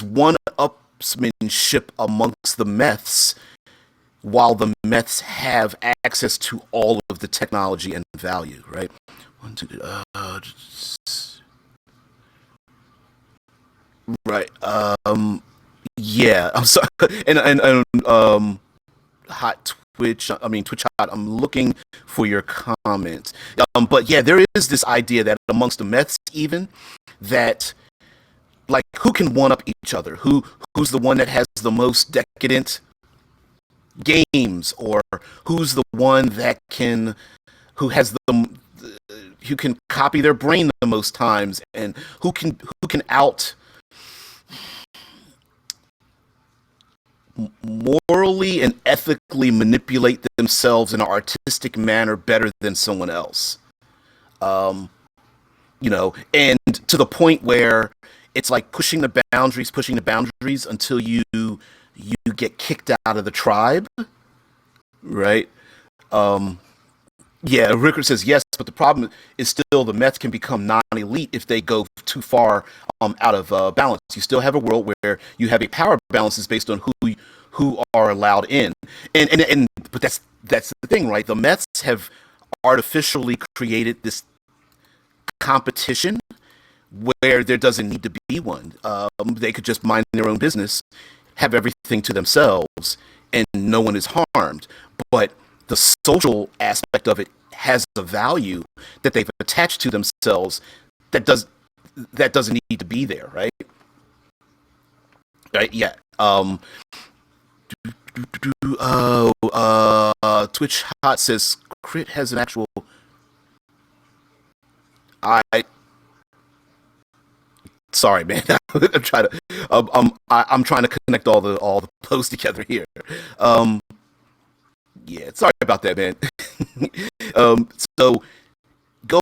one-upsmanship amongst the meths, while the meths have access to all of the technology and value, right? Right. Yeah. I'm sorry. And hot Twitch. I mean Twitch hot. I'm looking for your comment. But yeah, there is this idea that amongst the Mets, even that like who can one up each other? Who's the one that has the most decadent games, or who's the one that can who has the who can copy their brain the most times, and who can out morally and ethically manipulate themselves in an artistic manner better than someone else. Um, and to the point where it's like pushing the boundaries until you get kicked out of the tribe, right? Um, yeah, Rickard says yes, but the problem is still the Mets can become non-elite if they go too far out of balance. You still have a world where you have a power balance is based on who are allowed in, and but that's the thing, right? The Mets have artificially created this competition where there doesn't need to be one. They could just mind their own business, have everything to themselves, and no one is harmed. But the social aspect of it has a value that they've attached to themselves that does that doesn't need to be there, right? Right? Yeah. Twitch Hot says Crit has an actual. I sorry, man. I'm trying to. I'm trying to connect all the posts together here. Um, yeah, sorry about that, man. um, so go.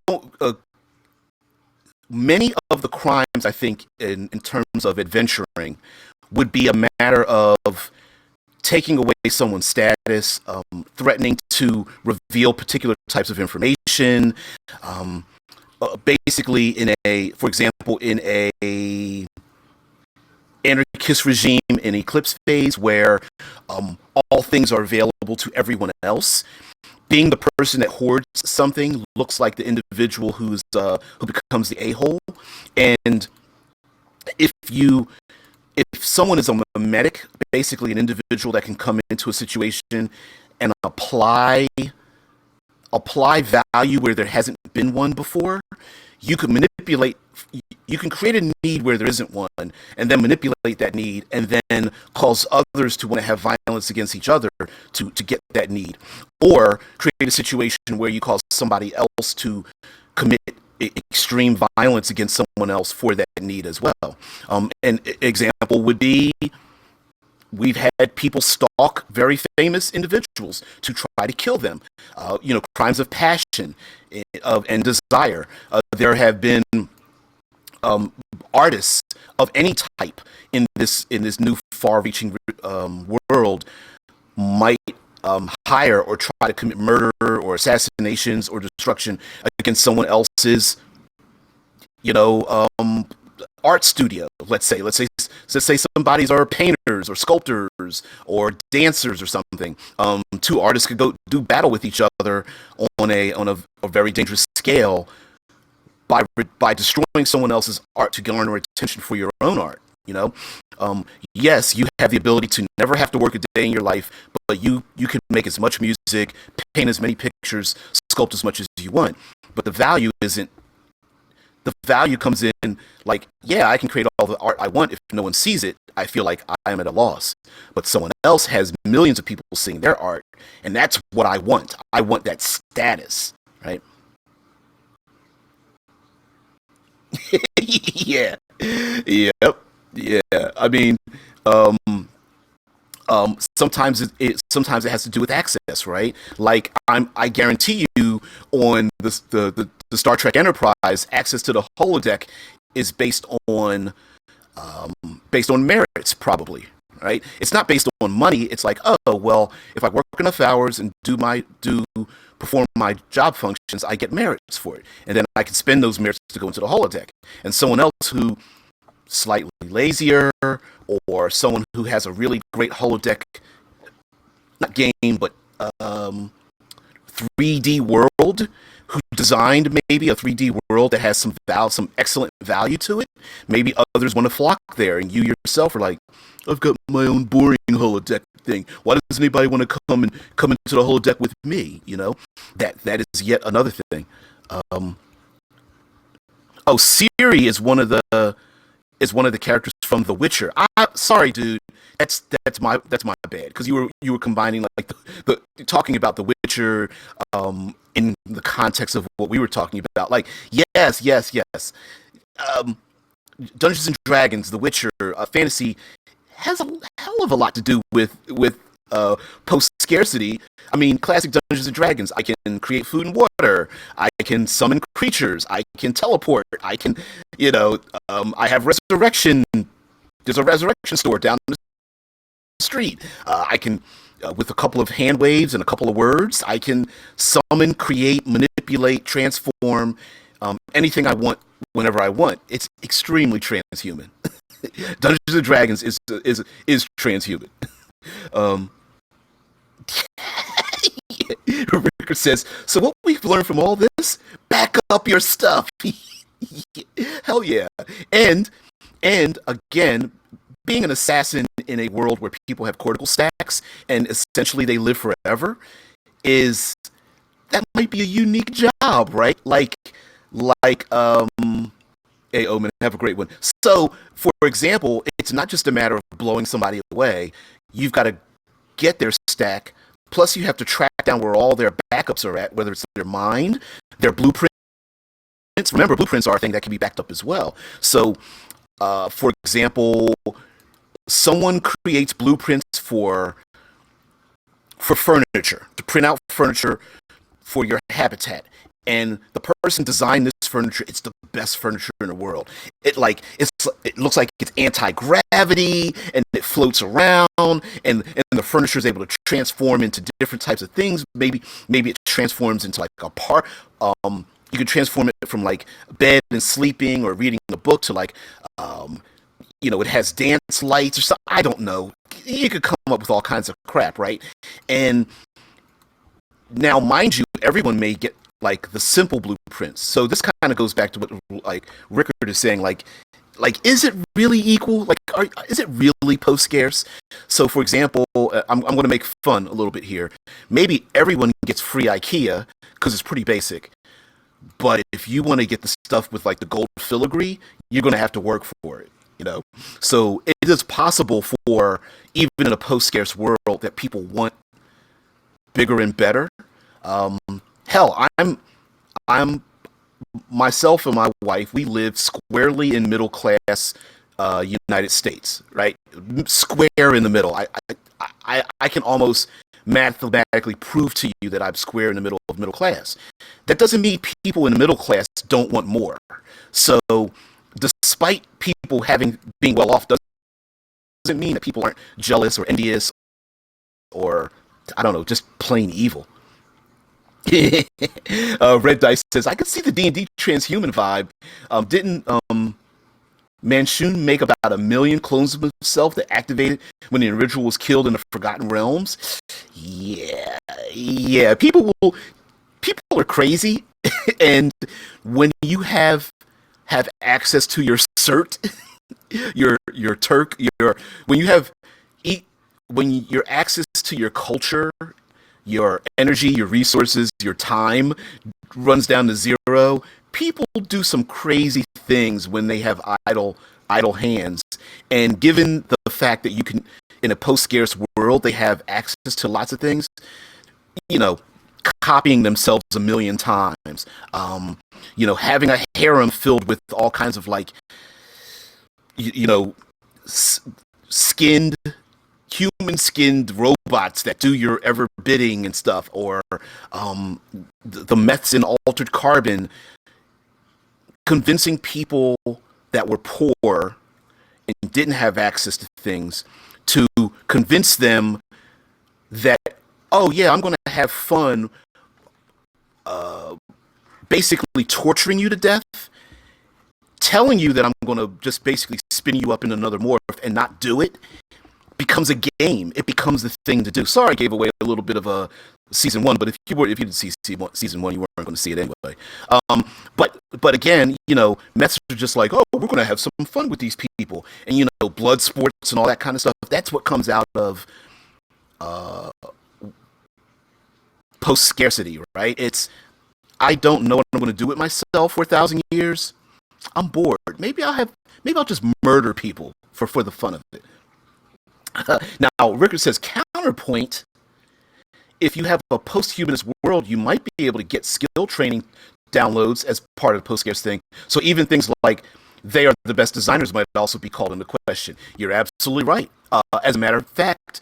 Many of the crimes, I think, in terms of adventuring, would be a matter of taking away someone's status, threatening to reveal particular types of information, um, basically for example, in a anarchist regime in Eclipse phase where all things are available to everyone else. Being the person that hoards something looks like the individual who becomes the a-hole, and if you if someone is a medic, basically an individual that can come into a situation and apply value where there hasn't been one before, you can manipulate you can create a need where there isn't one, and then manipulate that need, and then cause others to want to have violence against each other to get that need, or create a situation where you cause somebody else to commit extreme violence against someone else for that need as well. An example would be we've had people stalk very famous individuals to try to kill them. Crimes of passion, and desire. There have been artists of any type in this new far-reaching world might hire or try to commit murder or assassinations or destruction against someone else's, you know, art studio. Let's say somebody's are painters or sculptors or dancers or something. Two artists could go do battle with each other on a very dangerous scale by destroying someone else's art to garner attention for your own art. Yes, you have the ability to never have to work a day in your life, but you can make as much music, paint as many pictures, sculpt as much as you want. But the value comes in like, yeah, I can create all the art I want. If no one sees it, I feel like I am at a loss. But someone else has millions of people seeing their art, and that's what I want. I want that status, right? Yeah. Yep. Yeah. I mean, um, sometimes it has to do with access, right? Like I guarantee you on the Star Trek Enterprise, access to the holodeck is based on merits, probably, right? It's not based on money. It's like, oh well, if I work enough hours and do perform my job functions, I get merits for it, and then I can spend those merits to go into the holodeck. And someone else who slightly lazier, or someone who has a really great holodeck, not game, but 3D world, who designed maybe a 3D world that has some excellent value to it, maybe others want to flock there, and you yourself are like, I've got my own boring holodeck thing. Why does anybody want to come into the holodeck with me? You know, that is yet another thing. Um, oh, Siri is one of the characters from The Witcher. Sorry, dude. That's my bad, because you were combining like the talking about The Witcher in the context of what we were talking about. Like, yes. Um, Dungeons and Dragons, The Witcher, fantasy has a hell of a lot to do with post scarcity. I mean, classic Dungeons and Dragons. I can create food and water. I can summon creatures. I can teleport. I can, I have resurrection. There's a resurrection store down the street. I can, with a couple of hand waves and a couple of words, I can summon, create, manipulate, transform anything I want whenever I want. It's extremely transhuman. Dungeons and Dragons is transhuman. Um, Ricker says, so what we've learned from all this, back up your stuff. Hell yeah. And again, being an assassin in a world where people have cortical stacks and essentially they live forever is that might be a unique job, right? Hey Omen, have a great one. So, for example, it's not just a matter of blowing somebody away. You've got to get their stack, plus you have to track down where all their backups are at, whether it's their mind, their blueprints. Remember, blueprints are a thing that can be backed up as well. So, for example, someone creates blueprints for furniture, to print out furniture for your habitat. And the person designed this furniture. It's the best furniture in the world. It looks like it's anti-gravity and it floats around, and the furniture is able to transform into different types of things. Maybe it transforms into like a part. You can transform it from like bed and sleeping or reading a book to like it has dance lights or something. I don't know. You could come up with all kinds of crap, right? And now, mind you, everyone may get like the simple blueprints. So this kind of goes back to what like Rickard is saying. Like, is it really equal? Like, is it really post scarce? So, for example, I'm going to make fun a little bit here. Maybe everyone gets free IKEA because it's pretty basic. But if you want to get the stuff with like the gold filigree, you're going to have to work for it. So it is possible for, even in a post scarce world, that people want bigger and better. Hell, I'm myself and my wife. We live squarely in middle class United States, right? Square in the middle. I can almost mathematically prove to you that I'm square in the middle of middle class. That doesn't mean people in the middle class don't want more. So, despite people being well off, doesn't mean that people aren't jealous or envious or, I don't know, just plain evil. Red Dice says, I can see the D&D transhuman vibe. Didn't Manchun make about 1 million clones of himself that activated when the individual was killed in the Forgotten Realms? Yeah. People are crazy, and when you have access to your cert, your Turk, when you have when your access to your culture, your energy, your resources, your time runs down to zero, people do some crazy things when they have idle hands. And given the fact that you can, in a post-scarce world, they have access to lots of things, copying themselves 1 million times, having a harem filled with all kinds of like, skinned, human-skinned robots that do your ever bidding and stuff, or the meths in altered carbon, convincing people that were poor and didn't have access to things to convince them that, oh yeah, I'm going to have fun basically torturing you to death, telling you that I'm going to just basically spin you up in another morph and not do it becomes a game. It becomes the thing to do. Sorry, I gave away a little bit of a season one, but if you didn't see season one, you weren't going to see it anyway. But again, Mets are just like, oh, we're going to have some fun with these people, and blood sports and all that kind of stuff. That's what comes out of post-scarcity, right? I don't know what I'm going to do with myself for 1,000 years. I'm bored. Maybe I'll just murder people for the fun of it. Now, Rickard says, counterpoint, if you have a post-humanist world, you might be able to get skill training downloads as part of the post-scarce thing. So even things like they are the best designers might also be called into question. You're absolutely right. As a matter of fact,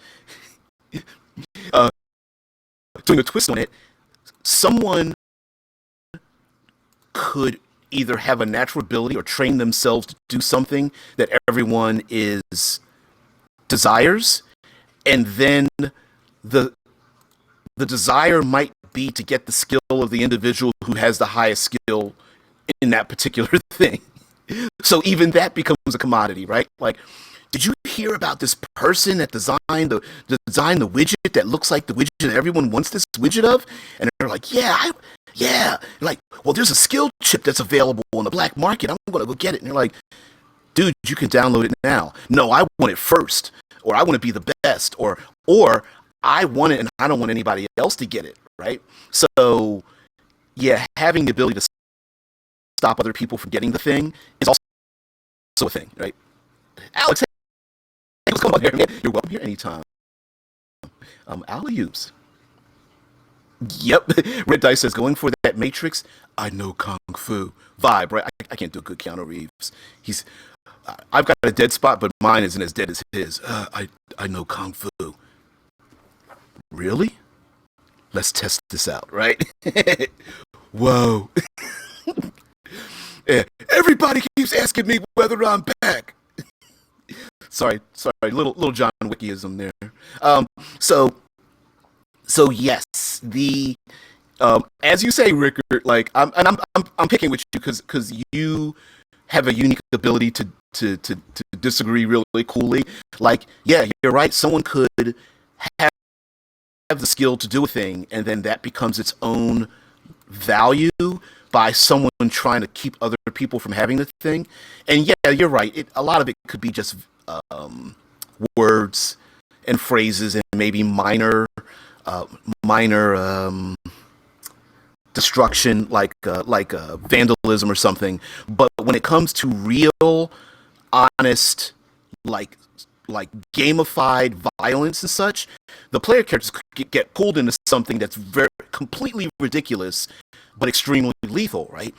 doing a twist on it, someone could either have a natural ability or train themselves to do something that everyone desires, and then the desire might be to get the skill of the individual who has the highest skill in that particular thing. So even that becomes a commodity, right? Like, did you hear about this person that designed the widget that looks like the widget that everyone wants this widget of? And they're like, yeah. Like, well, there's a skill chip that's available on the black market. I'm going to go get it. And they're like, dude, you can download it now. No, I want it first, or I want to be the best, or I want it and I don't want anybody else to get it, right? So, yeah, having the ability to stop other people from getting the thing is also a thing, right? Alex, hey, what's going on here, man? You're welcome here anytime. Alley-oops. Yep. Red Dice says, going for that Matrix, I know Kung Fu vibe, right? I can't do a good Keanu Reeves. I've got a dead spot, but mine isn't as dead as his. I know Kung Fu. Really? Let's test this out, right? Whoa. Yeah. Everybody keeps asking me whether I'm back. Sorry, little John Wickyism there. So yes, the as you say, Rickard, like I'm picking with you because you have a unique ability to disagree really coolly. Like, yeah, you're right. Someone could have the skill to do a thing, and then that becomes its own value by someone trying to keep other people from having the thing. And yeah, you're right. A lot of it could be just words and phrases and maybe minor destruction, like vandalism or something. But when it comes to real, honest, like gamified violence and such, the player characters get pulled into something that's very completely ridiculous but extremely lethal, right?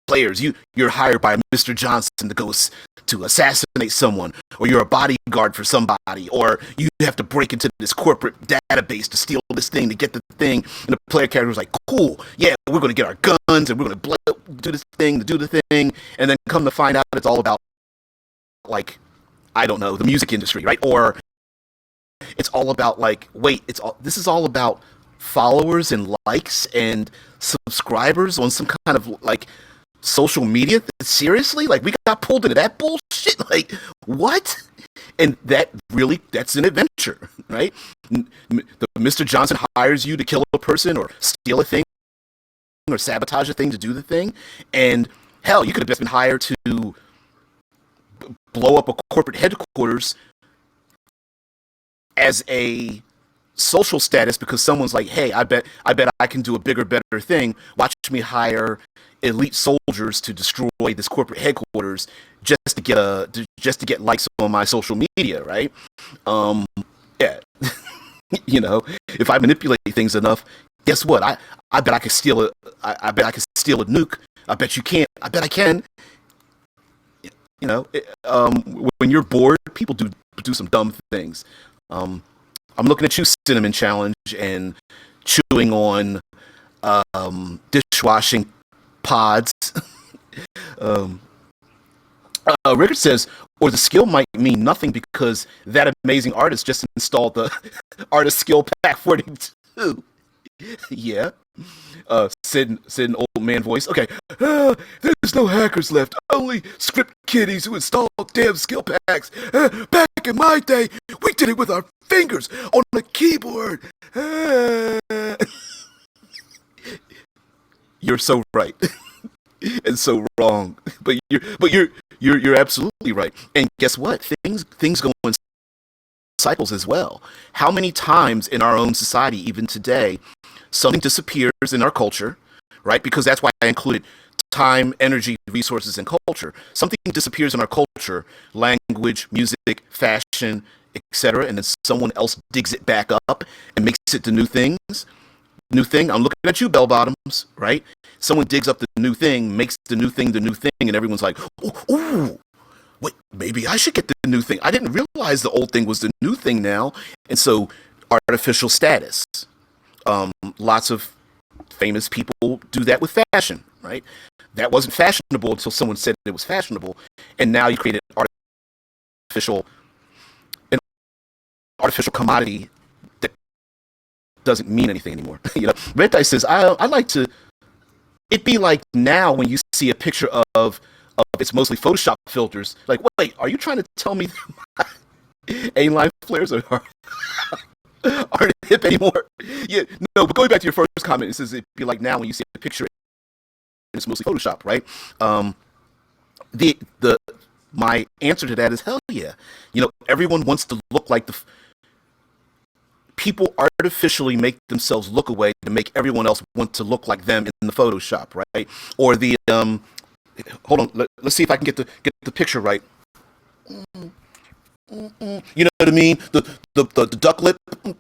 Players, you're hired by Mr. Johnson to assassinate someone, or you're a bodyguard for somebody, or you have to break into this corporate database to steal this thing to get the thing, and the player character is like, cool, yeah, we're going to get our guns and we're going to do this thing to do the thing, and then come to find out it's all about, like, I don't know, the music industry, right? Or it's all about, like, wait, this is all about followers and likes and subscribers on some kind of, like, social media? Seriously? Like, we got pulled into that bullshit? Like, what? And that's an adventure, right? Mr. Johnson hires you to kill a person or steal a thing or sabotage a thing to do the thing, and hell, you could have just been hired to blow up a corporate headquarters as a social status because someone's like, hey, I bet I can do a bigger, better thing. Watch me hire elite soldiers to destroy this corporate headquarters just to get likes on my social media, right? Yeah. If I manipulate things enough, guess what? I bet I could steal a nuke. I bet you can't. I bet I can. When you're bored, people do some dumb things. I'm looking at you, Cinnamon Challenge, and chewing on dishwashing pods. Rickard says, or the skill might mean nothing because that amazing artist just installed the artist skill pack 42. Yeah. said an old man voice. Okay, there's no hackers left. Only script kiddies who install damn skill packs. Back in my day, we did it with our fingers on the keyboard. You're so right and so wrong, but you're absolutely right. And guess what? Things go in cycles as well. How many times in our own society, even today, something disappears in our culture, right? Because that's why I included time, energy, resources, and culture. Something disappears in our culture, language, music, fashion, etc., and then someone else digs it back up and makes it the new things. New thing. I'm looking at you, bell bottoms, right? Someone digs up the new thing, makes the new thing, and everyone's like, ooh, wait, maybe I should get the new thing. I didn't realize the old thing was the new thing now. And so artificial status. Lots of famous people do that with fashion, right? That wasn't fashionable until someone said it was fashionable. And now you created an artificial commodity that doesn't mean anything anymore. Red Dice says, I like to, it'd be like now when you see a picture of it's mostly Photoshop filters. Like, wait, are you trying to tell me A-line flares aren't hip anymore? Yeah, no, but going back to your first comment, it says it'd be like now when you see a picture, it's mostly Photoshop, right? My answer to that is hell yeah. Everyone wants to look like people artificially make themselves look away to make everyone else want to look like them in the Photoshop, right? Or the hold on, let's see if I can get the picture right. You know what I mean? The duck lip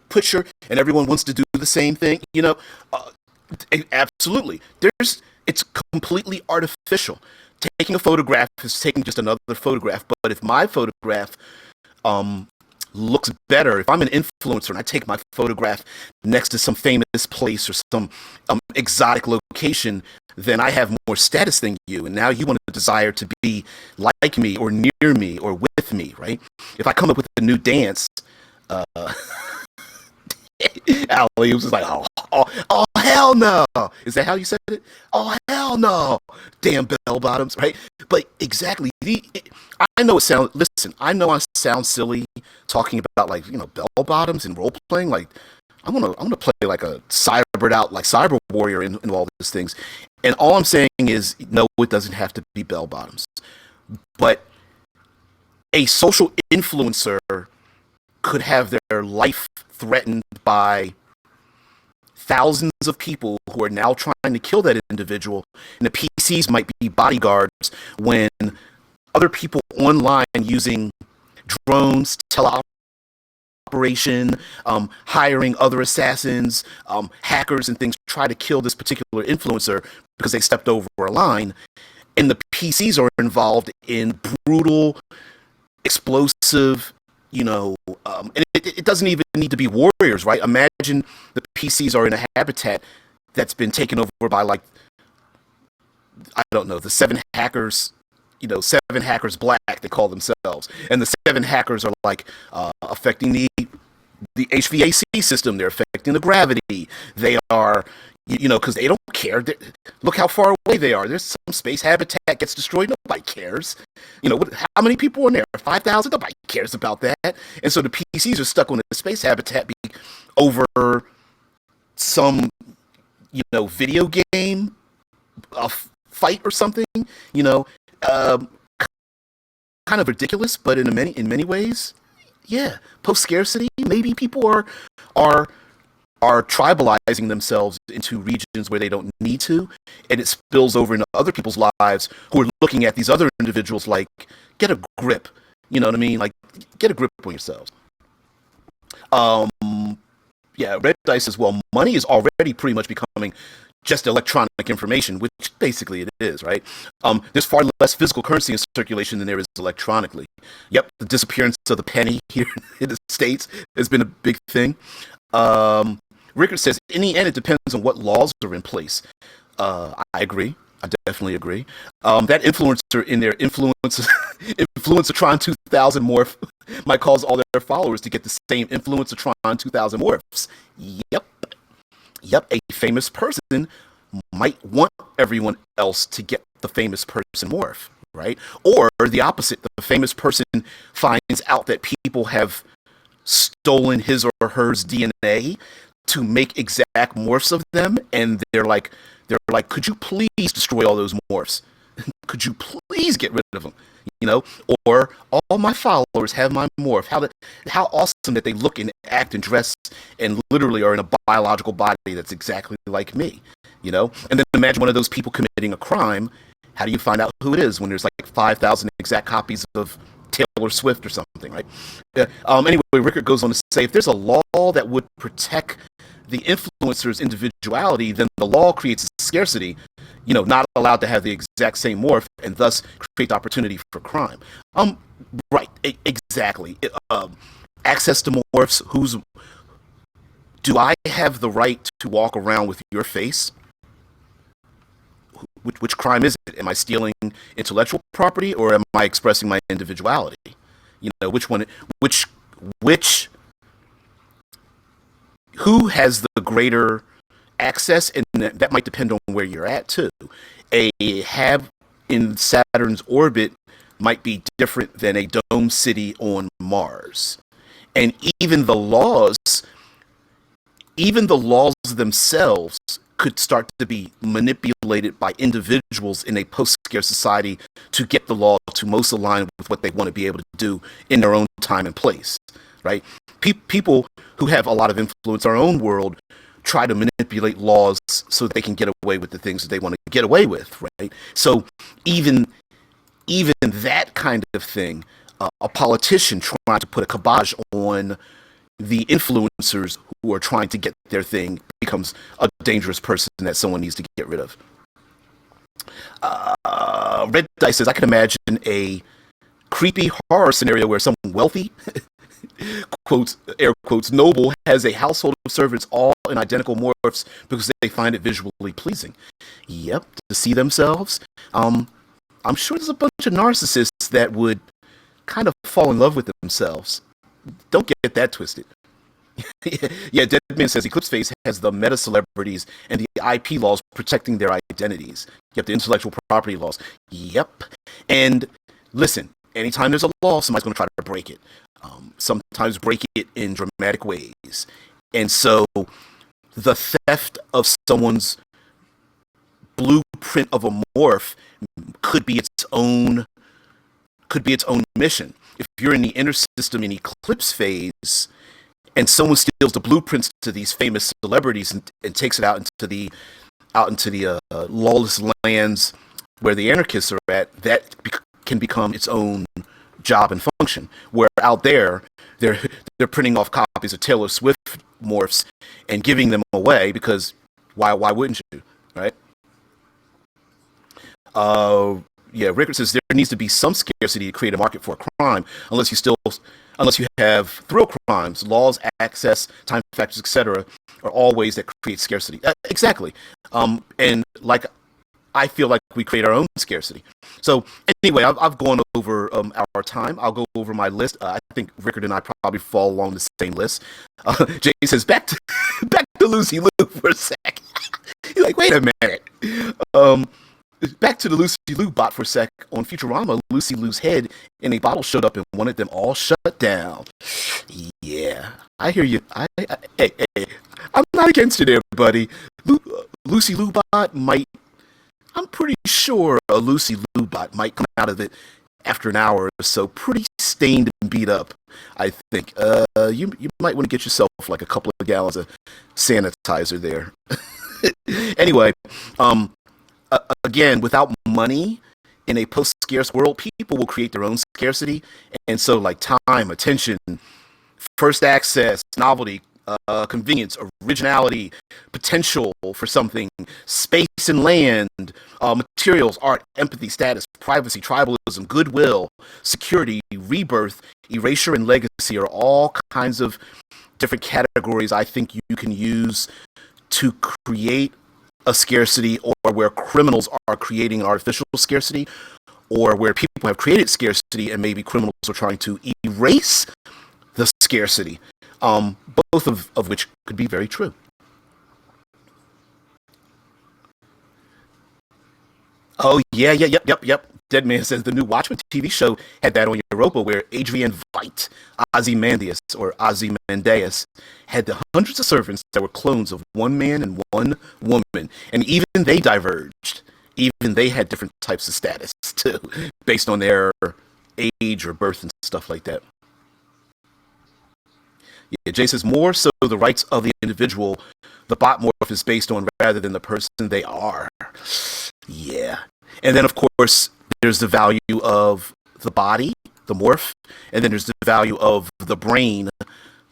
picture, and everyone wants to do the same thing. Absolutely. It's completely artificial. Taking a photograph is taking just another photograph. But if my photograph looks better, if I'm an influencer and I take my photograph next to some famous place or some exotic location, then I have more status than you, and now you want to desire to be like me or near me or with me, right? If I come up with a new dance, Ali was just like, oh, hell no. Is that how you said it? Oh, hell no. Damn bell bottoms, right? But exactly, I know I sound silly talking about bell bottoms and role playing. Like, I'm gonna play like a cybered out, like cyber warrior in all these things. And all I'm saying is, no, it doesn't have to be bell bottoms. But a social influencer could have their life threatened by thousands of people who are now trying to kill that individual, and the PCs might be bodyguards when other people online using drones, teleoperation, hiring other assassins, hackers and things try to kill this particular influencer because they stepped over a line, and the PCs are involved in brutal, explosive, and it doesn't even need to be warriors, right? Imagine the PCs are in a habitat that's been taken over by, like, I don't know, the 7 hackers, 7 hackers black, they call themselves. And the 7 hackers are like affecting the HVAC system. They're affecting the gravity. They are, because they don't care. Look how far away they are. There's some space habitat gets destroyed. Nobody cares. How many people are in there? 5,000? Nobody cares about that. And so the PCs are stuck on the space habitat over some, video game, a fight or something, kind of ridiculous, but in many ways, yeah. Post-scarcity, maybe people are tribalizing themselves into regions where they don't need to, and it spills over into other people's lives who are looking at these other individuals like, get a grip. You know what I mean? Like, get a grip on yourselves. Yeah, Red Dice says, well, money is already pretty much becoming just electronic information, which basically it is, right? There's far less physical currency in circulation than there is electronically. Yep, the disappearance of the penny here in the States has been a big thing. Rickard says, in the end, it depends on what laws are in place. I agree. I definitely agree. That influencer in their Influencertron 2000 morph might cause all their followers to get the same Influencertron 2000 morphs. Yep. A famous person might want everyone else to get the famous person morph, right? Or the opposite, the famous person finds out that people have stolen his or hers DNA to make exact morphs of them, and they're like, could you please destroy all those morphs? Could you please get rid of them? You know, or all my followers have my morph. How awesome that they look and act and dress and literally are in a biological body that's exactly like me. You know, and then imagine one of those people committing a crime. How do you find out who it is when there's like 5,000 exact copies of Taylor Swift or something, right? Anyway, Rickard goes on to say, if there's a law that would protect the influencer's individuality, then the law creates a scarcity, not allowed to have the exact same morph, and thus create the opportunity for crime. Right, exactly. Access to morphs. Do I have the right to walk around with your face? Which crime is it? Am I stealing intellectual property, or am I expressing my individuality? Which one? Which? Who has the greater access? And that might depend on where you're at too. A hab in Saturn's orbit might be different than a dome city on Mars, and even the laws themselves could start to be manipulated by individuals in a post-scarce society to get the law to most align with what they want to be able to do in their own time and place, right? People who have a lot of influence in our own world try to manipulate laws so that they can get away with the things that they want to get away with, right? So even that kind of thing, a politician trying to put a kibosh on the influencers who are trying to get their thing becomes a dangerous person that someone needs to get rid of. Red Dice says, I can imagine a creepy horror scenario where someone wealthy, quotes, air quotes, noble, has a household of servants all in identical morphs because they find it visually pleasing. Yep, to see themselves. I'm sure there's a bunch of narcissists that would kind of fall in love with themselves. Don't get that twisted. Yeah, Deadman says Eclipse Face has the meta celebrities and the IP laws protecting their identities. You have the intellectual property laws. Yep. And listen, anytime there's a law, somebody's going to try to break it. Sometimes break it in dramatic ways. And so the theft of someone's blueprint of a morph could be its own mission. If you're in the inner system in Eclipse phase, and someone steals the blueprints to these famous celebrities and takes it out into the lawless lands where the anarchists are at, that can become its own job and function. Where out there, they're printing off copies of Taylor Swift morphs and giving them away because why wouldn't you, right? Yeah, Rickard says there needs to be some scarcity to create a market for a crime, unless you have thrill crimes, laws, access, time factors, etc., are all ways that create scarcity. Exactly. And like, I feel like we create our own scarcity. So anyway, I've gone over our time. I'll go over my list. I think Rickard and I probably fall along the same list. Jay says back to Lucy Liu for a sec. You're like, wait a minute. Back to the Lucy Liu bot for a sec. On Futurama, Lucy Liu's head in a bottle showed up and wanted them all shut down. Yeah, I hear you. Hey, I'm not against you there, buddy. Lucy Liu bot might. I'm pretty sure a Lucy Liu bot might come out of it after an hour or so, pretty stained and beat up. I think. You might want to get yourself like a couple of gallons of sanitizer there. Anyway, again, without money in a post-scarce world, people will create their own scarcity. And so like time, attention, first access, novelty, convenience, originality, potential for something, space and land, materials, art, empathy, status, privacy, tribalism, goodwill, security, rebirth, erasure, and legacy are all kinds of different categories I think you can use to create a scarcity, or where criminals are creating an artificial scarcity, or where people have created scarcity and maybe criminals are trying to erase the scarcity, both of which could be very true. Oh yeah, yeah, yep. Dead Man says the new Watchmen TV show had that on Europa, where Adrian Veidt, Ozymandias or Ozymandias, had the hundreds of servants that were clones of one man and one woman, and even they diverged. Even they had different types of status too, based on their age or birth and stuff like that. Yeah, Jay says more so the rights of the individual the bot morph is based on rather than the person they are. Yeah. And then, of course, there's the value of the body, the morph, and then there's the value of the brain,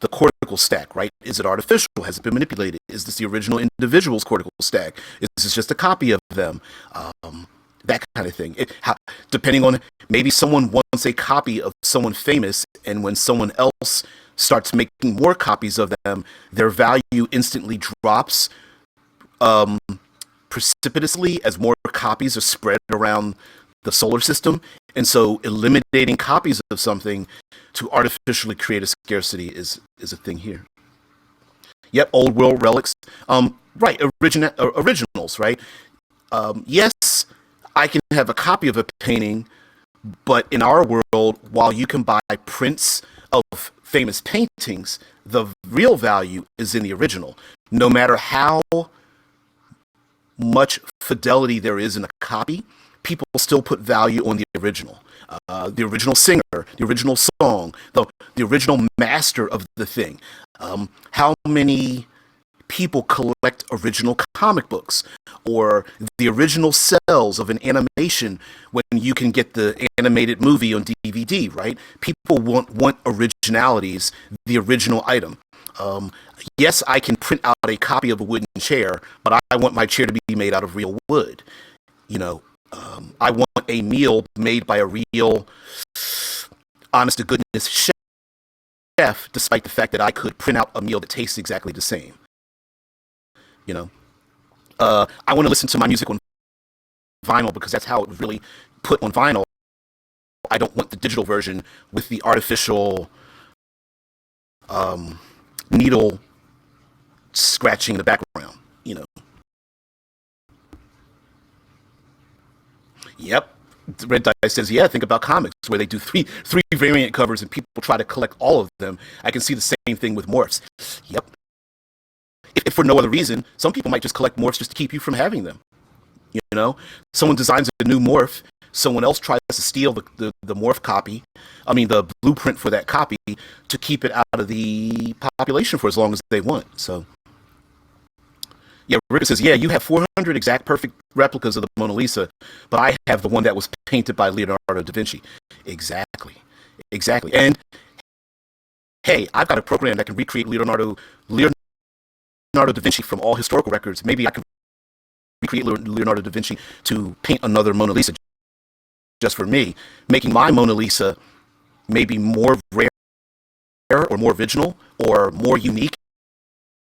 the cortical stack, right? Is it artificial? Has it been manipulated? Is this the original individual's cortical stack? Is this just a copy of them? That kind of thing. Depending on, maybe someone wants a copy of someone famous, and when someone else starts making more copies of them, their value instantly drops um, precipitously as more copies are spread around the solar system. And so eliminating copies of something to artificially create a scarcity is a thing here. Yep, old world relics. Right, originals, right? Yes, I can have a copy of a painting, but in our world, while you can buy prints of famous paintings, the real value is in the original. No matter how much fidelity there is in a copy, people still put value on the original singer, the original song, the original master of the thing. How many people collect original comic books or the original cells of an animation when you can get the animated movie on DVD, right? People want originalities, the original item. Yes, I can print out a copy of a wooden chair, but I want my chair to be made out of real wood. You know, I want a meal made by a real, honest to goodness chef, despite the fact that I could print out a meal that tastes exactly the same. You know, I want to listen to my music on vinyl because that's how it was really put on vinyl. I don't want the digital version with the artificial needle scratching the background. You know. Yep. Red Dice says, yeah, think about comics where they do three variant covers and people try to collect all of them. I can see the same thing with morphs. Yep. If for no other reason, some people might just collect morphs just to keep you from having them. You know, someone designs a new morph, someone else tries to steal the morph copy, the blueprint for that copy to keep it out of the population for as long as they want. So, yeah, Rick says, yeah, you have 400 exact perfect replicas of the Mona Lisa, but I have the one that was painted by Leonardo da Vinci. Exactly. And hey, I've got a program that can recreate Leonardo da Vinci from all historical records. Maybe I can recreate Leonardo da Vinci to paint another Mona Lisa just for me, making my Mona Lisa maybe more rare or more original or more unique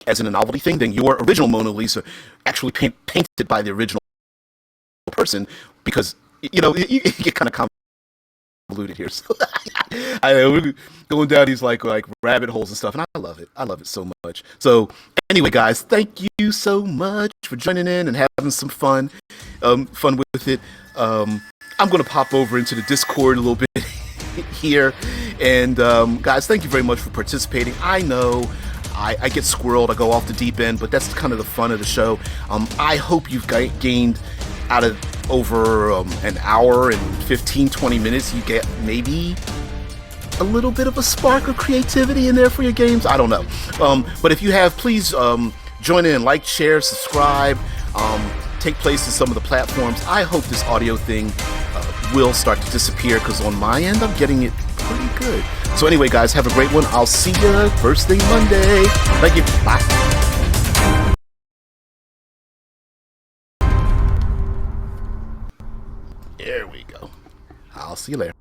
as in a novelty thing than your original Mona Lisa actually painted by the original person, because you know you get kind of convoluted here. So we're going down these like rabbit holes and stuff, and I love it so much. So anyway, guys, thank you so much for joining in and having some fun with it. I'm going to pop over into the Discord a little bit here, and guys, thank you very much for participating. I know I get squirreled, I go off the deep end, but that's kind of the fun of the show. I hope you've gained out of over an hour and 15-20 minutes. You get maybe a little bit of a spark of creativity in there for your games. I don't know, but if you have, please join in, like, share, subscribe, take place in some of the platforms. I hope this audio thing will start to disappear, because on my end I'm getting it pretty good. So anyway, guys, have a great one. I'll see you first thing Monday. Thank you. Bye. There we go. I'll see you later.